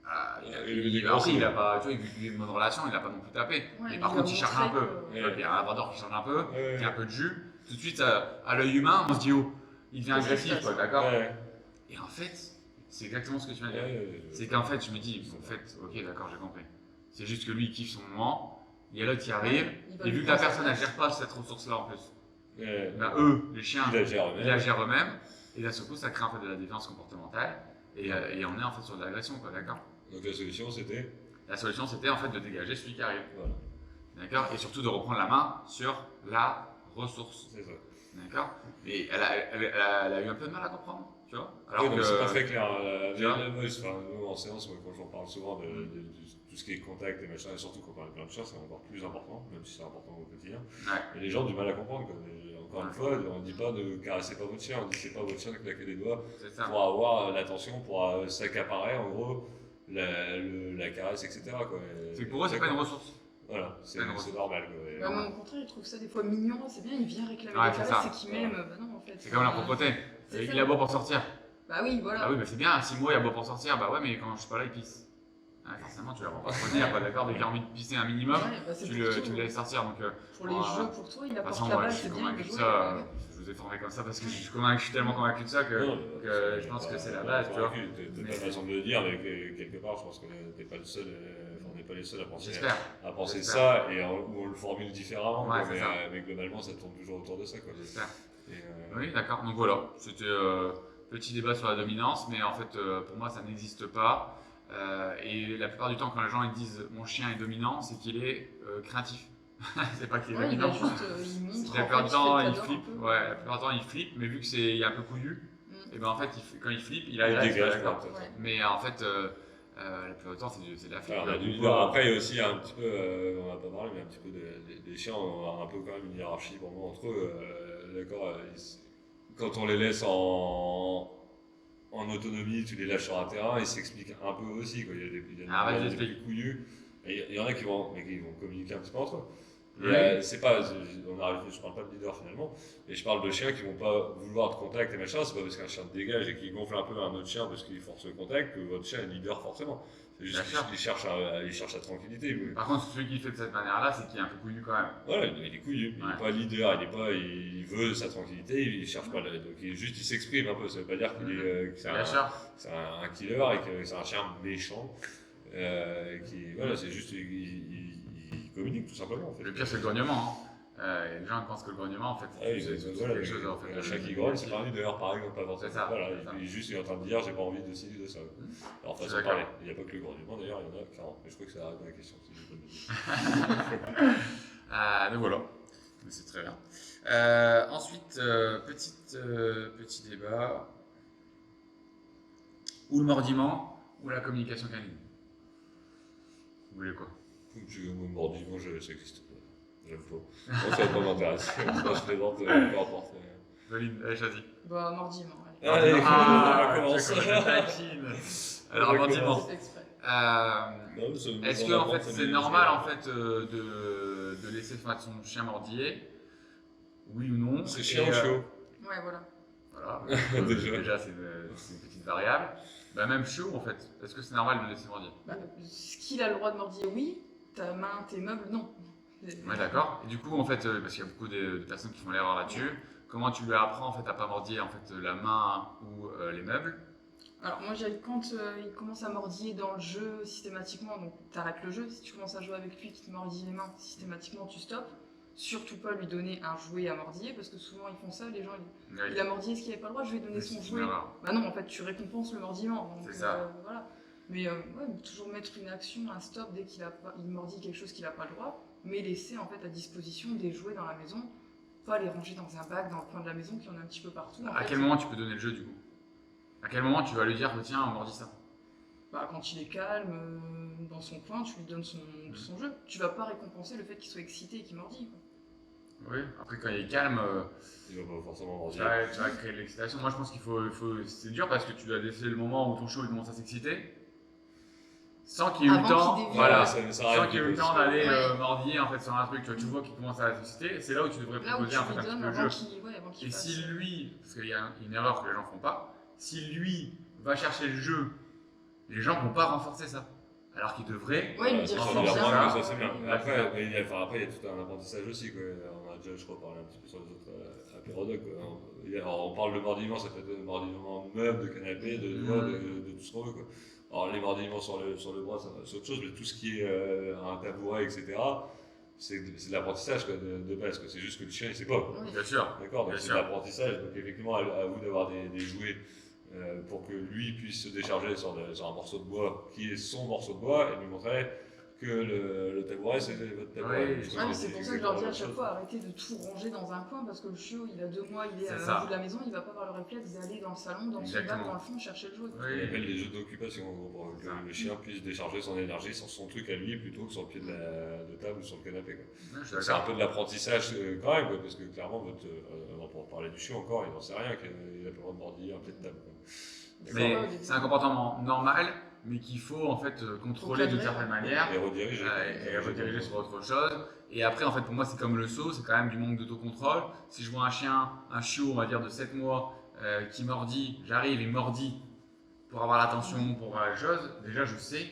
Après, il a pas, tu vois, vu qu'il est de bonne relation, il a pas non plus tapé. Ouais, mais par il contre, a il charge un montré peu. que- Tu vois, il y a un labrador qui charge un peu, Ouais. qui a un peu de jus. Tout de suite, à l'œil humain, on se dit, oh, il devient Qu'est-ce qui agressif, se passe quoi, d'accord. Ouais. Et en fait, c'est exactement ce que tu viens de dire. Ouais. C'est qu'en fait, je me dis, en fait, ok, d'accord, j'ai compris. C'est juste que lui, il kiffe son moment, il y a l'autre qui arrive, Il va et lui vu que la prendre personne, sa elle gère pas cette ressource-là en plus, Ouais. ben, eux, les chiens, Il la gère ils eux-mêmes. la gèrent eux-mêmes, et là, surtout, ça crée en fait de la défiance comportementale, et on est en fait sur de l'agression, quoi, d'accord. Donc la solution c'était. La solution, c'était en fait de dégager celui qui arrive, Voilà, d'accord, et surtout de reprendre la main sur la ressource, c'est ça. d'accord. Et elle a eu un peu de mal à comprendre, tu vois. Oui, donc c'est pas très clair. tu vois. Nous, en séance, moi, quand j'en parle souvent de tout ce qui est contact et machin, et surtout quand on parle de plein de chiens, c'est encore plus important, même si c'est important au quotidien. Ouais. Et les gens ont du mal à comprendre. Quoi. Encore une fois, on ne dit pas ne caressez pas votre chien, on dit c'est pas votre chien de claquer des doigts C'est ça. pour avoir l'attention, pour s'accaparer en gros la caresse, etc. Quoi. C'est que pour eux, c'est pas une ressource. Voilà, c'est pas une ressource. normal. Quoi. Et Bah, moi, au contraire, il trouve ça des fois mignon, c'est bien, il vient réclamer Ouais, des c'est caresses, ça. c'est qu'il m'aime. Bah non, en fait. C'est comme la propreté. C'est Il ça. a beau pour sortir. Bah oui, voilà. Ah oui, bah c'est bien, 6 mois il a beau pour sortir, bah ouais, mais quand je suis pas là, il pisse. Ouais, forcément, tu vas pas revenir, pas d'accord, dès qu'il a envie de pisser un minimum, Ouais, bah, c'est tu pour tout. le laisses sortir. Donc, Pour les voilà. jeux, pour toi, il de toute apporte façon, la moi, je base, suis c'est bien, il convaincu veut de jouer. ça. Je vous ai formé comme ça parce que je suis tellement convaincu de ça que, Non, je pense que c'est la base, tu vois. T'as Mais- pas façon de le dire, mais quelque part, je pense que t'es pas le seul, on n'est pas les seuls à penser J'espère. ça, et on le formule différemment, Ouais, quoi, c'est ça. mais globalement, ça tourne toujours autour de ça. Quoi. J'espère. Et, Oui, d'accord. Donc voilà, c'était petit débat sur la dominance, mais en fait, pour moi, ça n'existe pas. Et la plupart du temps, quand les gens ils disent mon chien est dominant, c'est qu'il est craintif. C'est pas qu'il est Ouais, il dominant. a juste, il montre. La en plupart fait, du temps, fait il le cadeau flippe. un peu. Ouais, la plupart du temps, il flippe, mais vu que il est un peu couillu, et ben en fait, quand il flippe, il il agresse. dégage, D'accord. quoi, Ouais. Mais en fait, la plupart du temps, c'est de la flippe. Alors, après, il y a aussi un petit peu, on n'a pas parlé, mais un petit peu des chiens ont un peu quand même une hiérarchie pour moi entre eux. D'accord, quand on les laisse en autonomie, tu les lâches sur un terrain, ils s'expliquent un peu aussi. Quoi. Il y a des vas-y, plus couillus, et il y en a qui vont communiquer un petit peu entre eux. Et, Oui. c'est pas, je parle pas de leader finalement, mais je parle de chiens qui vont pas vouloir de contact et machin. C'est pas parce qu'un chien te dégage et qu'il gonfle un peu un autre chien parce qu'il force le contact que votre chien est leader forcément. C'est juste Bien sûr. qu'il cherche la tranquillité. Par contre, celui qui fait de cette manière-là, c'est qu'il est un peu couillu quand même. Voilà, il est couillu, il Ouais. n'est pas leader, il veut sa tranquillité, il cherche pas, donc il s'exprime un peu. Ça veut pas dire que c'est Bien sûr. un killer et que c'est un chien méchant. Voilà, c'est juste il communique tout simplement. En fait. Le pire, c'est le grognement. Hein. Et les gens pensent que le grognement, en fait, c'est voilà, quelque chose. En fait, un chat qui grogne, c'est pas un dehors par exemple, pas forcément. C'est ça, Voilà, c'est ça. il est juste en train de dire j'ai pas envie de ci, de ça. Alors, façon de parler. Il n'y a pas que le grognement d'ailleurs, il y en a 40. Mais je crois que ça arrête dans la question. Si je peux me dire. Donc voilà, mais c'est très bien. Ensuite, petit débat. Ou le mordiment, ou la communication canine. Vous voulez quoi? Mon mordiment, ça existe pas. J'aime pas. Moi, ça va pas m'intéresser. Moi, je plaisante, peu importe. Valide, allez, choisis. Bah, mordiment, allez. Allez, Ah, on commence. Alors, mordiment. C'est exprès. Est-ce que en fait, c'est normal en fait, de laisser faire son chien mordiller? Oui ou non? C'est chiant ou chaud? Ouais, voilà. Voilà. Déjà. Déjà, c'est une petite variable. Bah, même chaud en fait. Est-ce que c'est normal de le laisser mordiller? Bah, ce qu'il a le droit de mordiller, oui. Ta main, tes meubles, non. Ouais, d'accord. Et du coup, en fait, parce qu'il y a beaucoup de personnes qui font l'erreur là-dessus, comment tu lui apprends en fait à pas mordiller en fait la main ou les meubles? Alors moi, quand il commence à mordiller dans le jeu systématiquement, donc tu arrêtes le jeu. Si tu commences à jouer avec lui qui te mordille les mains, systématiquement tu stoppes. Surtout pas lui donner un jouet à mordiller, parce que souvent ils font ça, les gens il a mordillé ce qu'il n'avait pas le droit, je vais donner son jouet. Bah non, en fait tu récompenses le mordillement. C'est ça. Voilà. Mais ouais, toujours mettre une action, un stop dès qu'il mordit quelque chose qu'il n'a pas le droit, mais laisser en fait à disposition des jouets dans la maison, pas les ranger dans un bac dans le coin de la maison qu'il y en a un petit peu partout. À quel moment tu peux donner le jeu du coup? À quel moment tu vas lui dire tiens, mordis ça? Bah, quand il est calme, dans son coin, tu lui donnes son jeu. Tu vas pas récompenser le fait qu'il soit excité et qu'il mordille. Oui, après quand il est calme, Il va pas forcément tu mordiller. vas créer de l'excitation. Moi je pense qu'il faut. C'est dur parce que tu dois laisser le moment où ton chiot il commence à s'exciter. Sans qu'il ait eu le Avant temps, qu'il dévie. voilà, Ça sans qu'il ait eu le temps d'aller Ouais. mordiller en fait sur un truc, tu vois qu'il commence à s'exciter, c'est là où tu devrais Là où tu proposer en fait lui un petit donnes peu le avant jeu. qu'il Et fasse. si lui, parce qu'il y a une erreur que les gens font pas, si lui va chercher le jeu, les gens vont pas renforcer ça. Alors qu'ils devraient. Ouais, lui dire Ça, c'est renforcer bien. ça, c'est bien. Ouais, Après, c'est ça. il y a tout un apprentissage aussi. Quoi. On a déjà, je crois, parlé un petit peu sur les autres apérodocs. On parle de mordillement, ça peut être de mordillement de meubles, de canapé, de doigts, de tout ce qu'on veut. Quoi. Alors, les mordillements sur le bras, c'est autre chose, mais tout ce qui est un tabouret, etc., c'est de l'apprentissage de base. Quoi. C'est juste que le chien, il sait pas. Quoi. Oui. Bien sûr. D'accord, donc Bien c'est sûr. de l'apprentissage. Donc, effectivement, à vous d'avoir des jouets pour que lui puisse se décharger sur un morceau de bois qui est son morceau de bois et lui montrer que le tabouret c'est votre tabouret. Oui. Ah, mais c'est pour ça que je leur dis à chaque fois arrêtez de tout ranger dans un coin parce que le chiot il a 2 mois, il est C'est à ça. l'autre bout de la maison, il va pas avoir le réflexe d'aller dans le salon, dans son Exactement. bac, dans le fond chercher le jouet. On Oui. appelle les jeux d'occupation en gros, pour que le chien puisse décharger son énergie sur son truc à lui plutôt que sur le pied de table ou sur le canapé. Quoi. Ouais, je suis C'est un d'accord. peu de l'apprentissage quand même, quoi, parce que clairement, pour parler du chiot encore, il n'en sait rien qu'il a pas le droit de mordiller un pied de table. Quoi. Mais c'est un comportement normal, mais qu'il faut en fait contrôler d'une certaine manière. Et rediriger. Et rediriger sur autre chose. Et après, en fait, pour moi, c'est comme le saut, c'est quand même du manque d'autocontrôle. Si je vois un chiot, on va dire de 7 mois, qui mordit, j'arrive, il mordit pour avoir l'attention, pour voir les choses, déjà je sais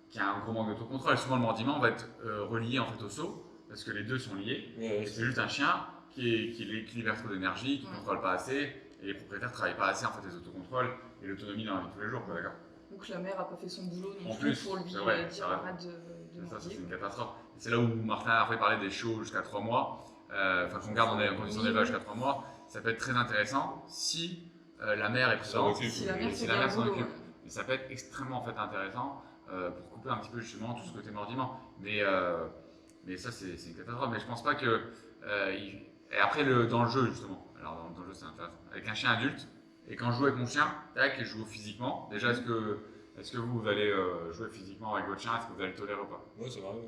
qu'il y a un gros manque d'autocontrôle. Et souvent, le mordiment va être relié en fait au saut, parce que les deux sont liés. Ouais, Et c'est juste un chien qui libère trop d'énergie, qui ne Ouais. contrôle pas assez, et les propriétaires ne travaillent pas assez en fait les autocontrôles et l'autonomie dans la vie de tous les jours, quoi, d'accord? Donc la mère a pas fait son boulot non En plus plus, pour lui c'est vrai, c'est dire vrai. arrête de Ça, c'est mordiller. une catastrophe. Et c'est là où Martin a après parlé des chiots jusqu'à 3 mois, enfin qu'on garde en condition d'élevage jusqu'à 3 mois. Ça peut être très intéressant si la mère est présente, occupe. Si la mère et si fait la bien mère le s'en boulot. occupe. Et ça peut être extrêmement en fait, intéressant pour couper un petit peu justement tout ce côté mordiment. Mais ça, c'est une catastrophe. Mais je pense pas que. Et après, dans le jeu, justement, alors dans le jeu, c'est intéressant. Avec un chien adulte, et quand je joue avec mon chien, tac, et je joue physiquement, déjà, est-ce que vous allez jouer physiquement avec votre chien? Est-ce que vous allez le tolérer ou pas? Ouais, ça m'arrive.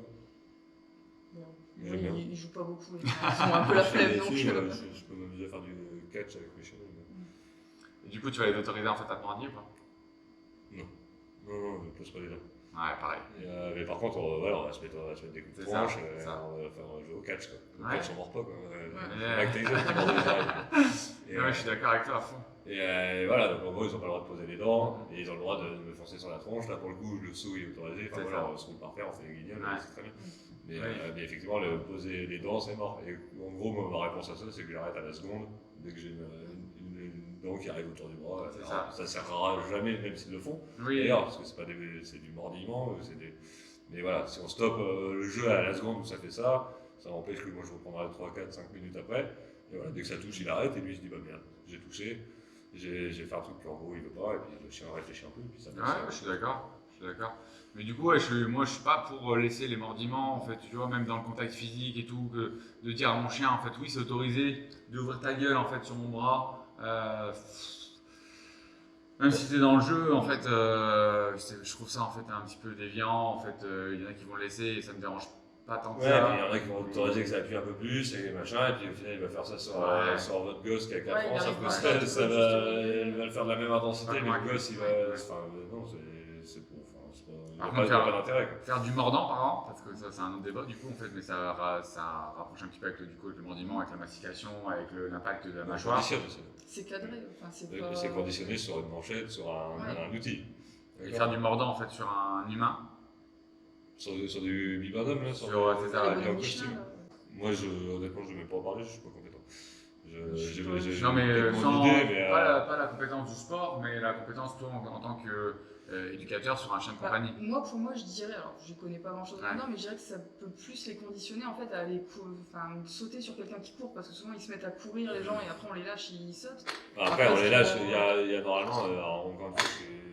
Bon. Ouais, bien. Ils jouent pas beaucoup, ils ont un peu la flemme donc. Je peux m'amuser à faire du catch avec mes chiens. Et du coup, tu vas les autoriser en fait à te mordiller ou pas? Non, je pose pas les dents. Ouais, pareil. Mais par contre, on va se mettre des coups de C'est ça, tranche, c'est ça. on va jouer au catch. Quoi. Au Ouais. catch, on mord pas. Quoi. Ouais. Avec tes jeux, tu mords les oreilles. Et, Ouais, je suis d'accord avec toi à fond. et voilà, donc en gros, ils n'ont pas le droit de poser les dents, et ils ont le droit de me foncer sur la tronche. Là, pour le coup, le saut est autorisé. Enfin C'est voilà, ça. on se roule par terre, on fait les guignols, Ouais. c'est très bien. Oui. Mais effectivement, poser les dents, c'est mort. Et en gros, ma réponse à ça, c'est que j'arrête à la seconde, dès que j'ai une dent qui arrive autour du bras. C'est Alors, ça servira jamais, même s'ils le font. Oui, D'ailleurs, parce que c'est du mordillement, mais voilà, si on stoppe le jeu à la seconde où ça fait ça Ça n'empêche que moi je reprendrai 3, 4, 5 minutes après. Et voilà, dès que ça touche, il arrête et lui il se dit bah merde, j'ai touché, j'ai fait un truc qu'en gros il veut pas, et puis le chien réfléchit un peu, et puis ça passe. Ouais, je suis d'accord. Mais du coup, ouais, moi je suis pas pour laisser les mordiments, en fait, tu vois, même dans le contact physique et tout, de dire à mon chien, en fait, oui, c'est autorisé d'ouvrir ta gueule, en fait, sur mon bras. Même si t'es dans le jeu, en fait, je trouve ça, en fait, un petit peu déviant. En fait, il y en a qui vont le laisser et ça me dérange pas tant que Ouais, ça. mais il y en a qui vont autoriser que ça appuie un peu plus et machin, et puis au final il va faire ça sur, Ouais. sur votre gosse qui a 4 Ouais, ans, il sauf arrive que pas ça, à ça va, il va le faire de la même intensité, Ouais, mais ouais. le gosse il va. Ouais. Enfin, non, c'est pour. Enfin, c'est pas. Il Par n'y a contre, pas d'intérêt quoi. Faire du mordant, par exemple, parce que ça, c'est un autre débat, du coup, en fait, mais ça rapproche un petit peu avec le mordiment, avec la mastication, avec l'impact de la On mâchoire. conditionne aussi. C'est cadré, enfin c'est Oui, pas... mais c'est conditionné sur une manchette, sur un outil. Et faire du mordant, en fait, sur un humain. Sur du bibendum là, C'est ça, Ah, sur les un bonhommes costume. Michelin, là. Moi, honnêtement, je ne vais pas en parler, je suis pas compétent. J'ai Non, mais quelques sans, idées, mais pas la compétence du sport, mais la compétence, toi, en tant qu'éducateur sur un chien de Bah, compagnie. pour moi, je dirais, alors je connais pas grand chose Ouais. là-dedans, mais je dirais que ça peut plus les conditionner en fait à aller sauter sur quelqu'un qui court, parce que souvent ils se mettent à courir les gens et après on les lâche, ils sautent. après, on est là, Parce que- il y a normalement, encore une fois,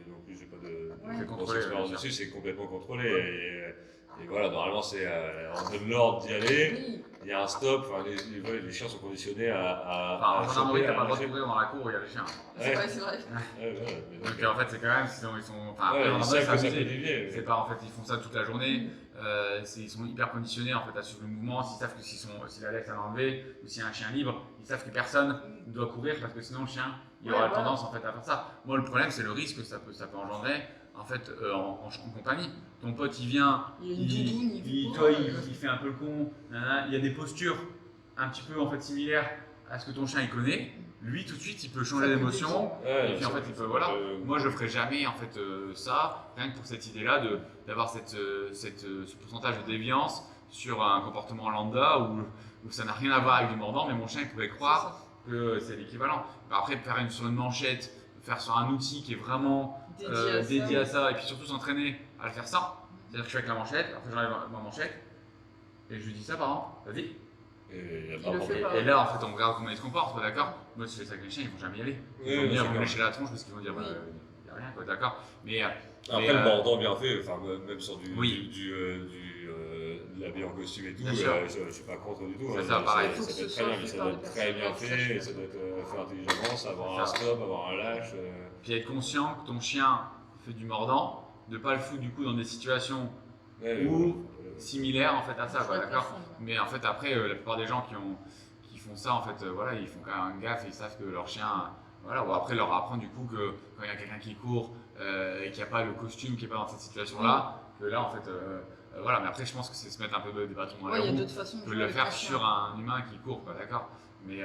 non plus, j'ai pas de C'est grosse contrôlé, expérience bien sûr. dessus, c'est complètement contrôlé. Et voilà, normalement, on donne l'ordre d'y aller, Oui, il y a un stop, enfin, les chiens sont conditionnés Enfin, en gendarmerie, sauter, t'as pas le droit de lâcher. courir dans la cour où il y a les chiens. c'est vrai, c'est vrai. Ouais, mais Donc, en fait, c'est quand même, sinon, ils sont. Enfin, ouais, après, en ils gendarmerie, savent que ça c'est peut abusé. dévier. C'est pas, en fait, ils font ça toute la journée. Ils sont hyper conditionnés, en fait, à suivre le mouvement. S'ils savent que si la laisse à l'enlever, ou s'il y a un chien libre, ils savent que personne ne doit courir parce que sinon, le chien, il Ouais, aura voilà. tendance, en fait, à faire ça. Moi, le problème, c'est le risque que ça peut engendrer, en fait, en compagnie. Ton pote, il vient, Il y a une doudoune, il toi, court, il fait un peu le con, nanana. Il y a des postures un petit peu, en fait, similaires à ce que ton chien, il connaît. Lui, tout de suite, il peut changer Ça peut d'émotion. dévier. Et puis en fait, il peut, voilà. Moi, je ferais jamais en fait ça, rien que pour cette idée-là d'avoir ce pourcentage de déviance sur un comportement lambda où ça n'a rien à voir avec du mordant, mais mon chien il pouvait croire que c'est l'équivalent. Après, faire sur une manchette, faire sur un outil qui est vraiment dédié à ça, et puis surtout s'entraîner à le faire ça. C'est-à-dire que je suis avec la manchette, après j'enlève ma manchette, et je lui dis ça par exemple, vas-y. Et Il le fait pas. Et là, en fait, on regarde comment ils se comportent, d'accord. Moi, si je fais ça avec les chiens, ils vont jamais y aller. Ils vont venir me lécher la tronche parce qu'ils vont dire, Oui. il n'y a rien, quoi, d'accord. Mais après, le mordant bien fait, enfin, même sur de l'habillé en costume et tout, Bien sûr. je suis pas contre du tout. C'est ça, pareil. Faut que Ça doit ce être très bien, soit mais fait ça par doit des être très bien personnes fait, et qui ça doit être fait intelligemment, avoir un Ça. stop, avoir un lâche. puis être conscient que ton chien fait du mordant, de pas le foutre du coup dans des situations Ou- similaires en fait à ça, Faut quoi, être d'accord. profond, ouais. Mais en fait, après, la plupart des gens qui font ça, en fait, voilà, ils font quand même gaffe et ils savent que leur chien, voilà, ou après leur apprendre du coup que quand il y a quelqu'un qui court et qu'il n'y a pas le costume qui est pas dans cette situation-là, que là, en fait, voilà. Mais après, je pense que c'est se mettre un peu des bâtons dans Ouais, il y les a roues. d'autres façons Tu de peux jouer le avec faire ton chien. sur un humain qui court, quoi, d'accord. Mais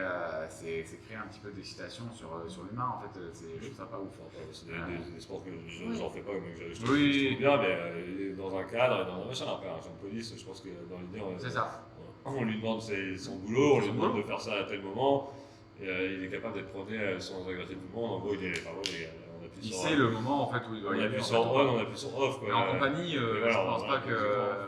c'est créer un petit peu d'excitation sur l'humain, en fait, je trouve ça pas ouf. C'est des sports que j'en fais pas, mais que je Oui. trouve bien, mais dans un cadre et dans un machin. Après, un chien de police, je pense que dans l'idée, C'est ça. on lui demande son boulot, on lui Son demande boulot. de faire ça à tel moment, et il est capable d'être promené sans agresser tout le monde. En gros, on appuie Il sur sait le moment, en fait, où il doit on y aller. appuie en sur fait. on, on appuie sur off. Quoi. Mais en compagnie, Et je voilà, pense pas que.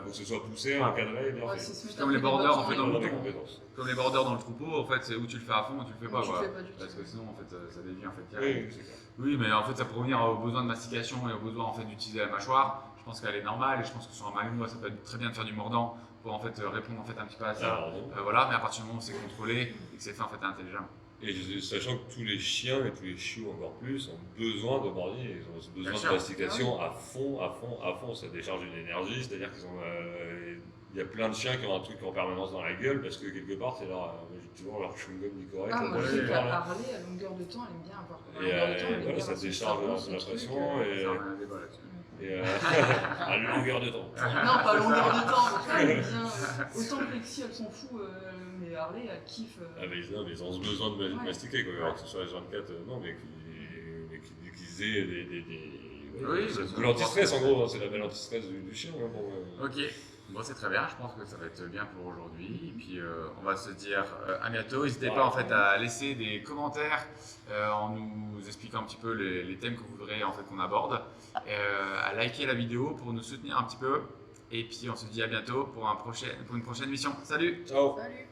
faut que ce soit poussé, encadré, bien Ouais, fait. c'est se mettre Comme un les peu des bordeurs, bâtons en fait, dans dans les le Des roues. compétences. Comme les bordeurs dans le troupeau, en fait, c'est où tu le fais à fond ou tu le fais pas, Tu le quoi. fais pas du tout. Parce que sinon, en fait, ça dévie, en fait. direct. Oui, c'est clair. Oui, mais en fait, ça peut revenir aux besoins de mastication et aux besoins en fait d'utiliser la mâchoire. Je pense qu'elle est normale et je pense que sur un malinois, ça peut être très bien de faire du mordant pour en fait répondre en fait un petit peu à ça. Alors, donc, Voilà, mais à partir du moment où c'est contrôlé et que c'est fait en fait intelligent. et sachant que tous les chiens et tous les chiots encore plus ont besoin de mordier, ils ont besoin Bien de sûr. mastication à fond, ça décharge une énergie, c'est-à-dire qu'ils ont, il y a plein de chiens qui ont un truc en permanence dans la gueule parce que quelque part c'est toujours leur chewing-gum du correct. Ah, là, moi Ouais, je sais ouais, qu'à ouais. parler à longueur de temps, elle aime bien avoir. À Et longueur de temps, elle aime voilà, bien ça avoir son décharge cerveau, un son peu la truc, pression et, Ça, on a un débat là-dessus. à longueur de temps. Non, pas à longueur de temps, mais tu vois, elle aime bien. Autant que Lexi, elle s'en fout, mais Harley, elle kiffe. Ah, mais ils ont besoin de Ouais. mastiquer, quoi. Alors que ce soit H24, non, mais qu'ils aient Oui, c'est parce de que l'anti-stress je en pense que gros, c'est la belle anti-stress du chien. Hein, pour, Ok, bon c'est très bien, je pense que ça va être bien pour aujourd'hui. Et puis on va se dire à bientôt. N'hésitez pas en fait à laisser des commentaires en nous expliquant un petit peu les thèmes que vous voudrez en fait qu'on aborde. À liker la vidéo pour nous soutenir un petit peu. Et puis on se dit à bientôt pour une prochaine mission. Salut! Ciao! Salut.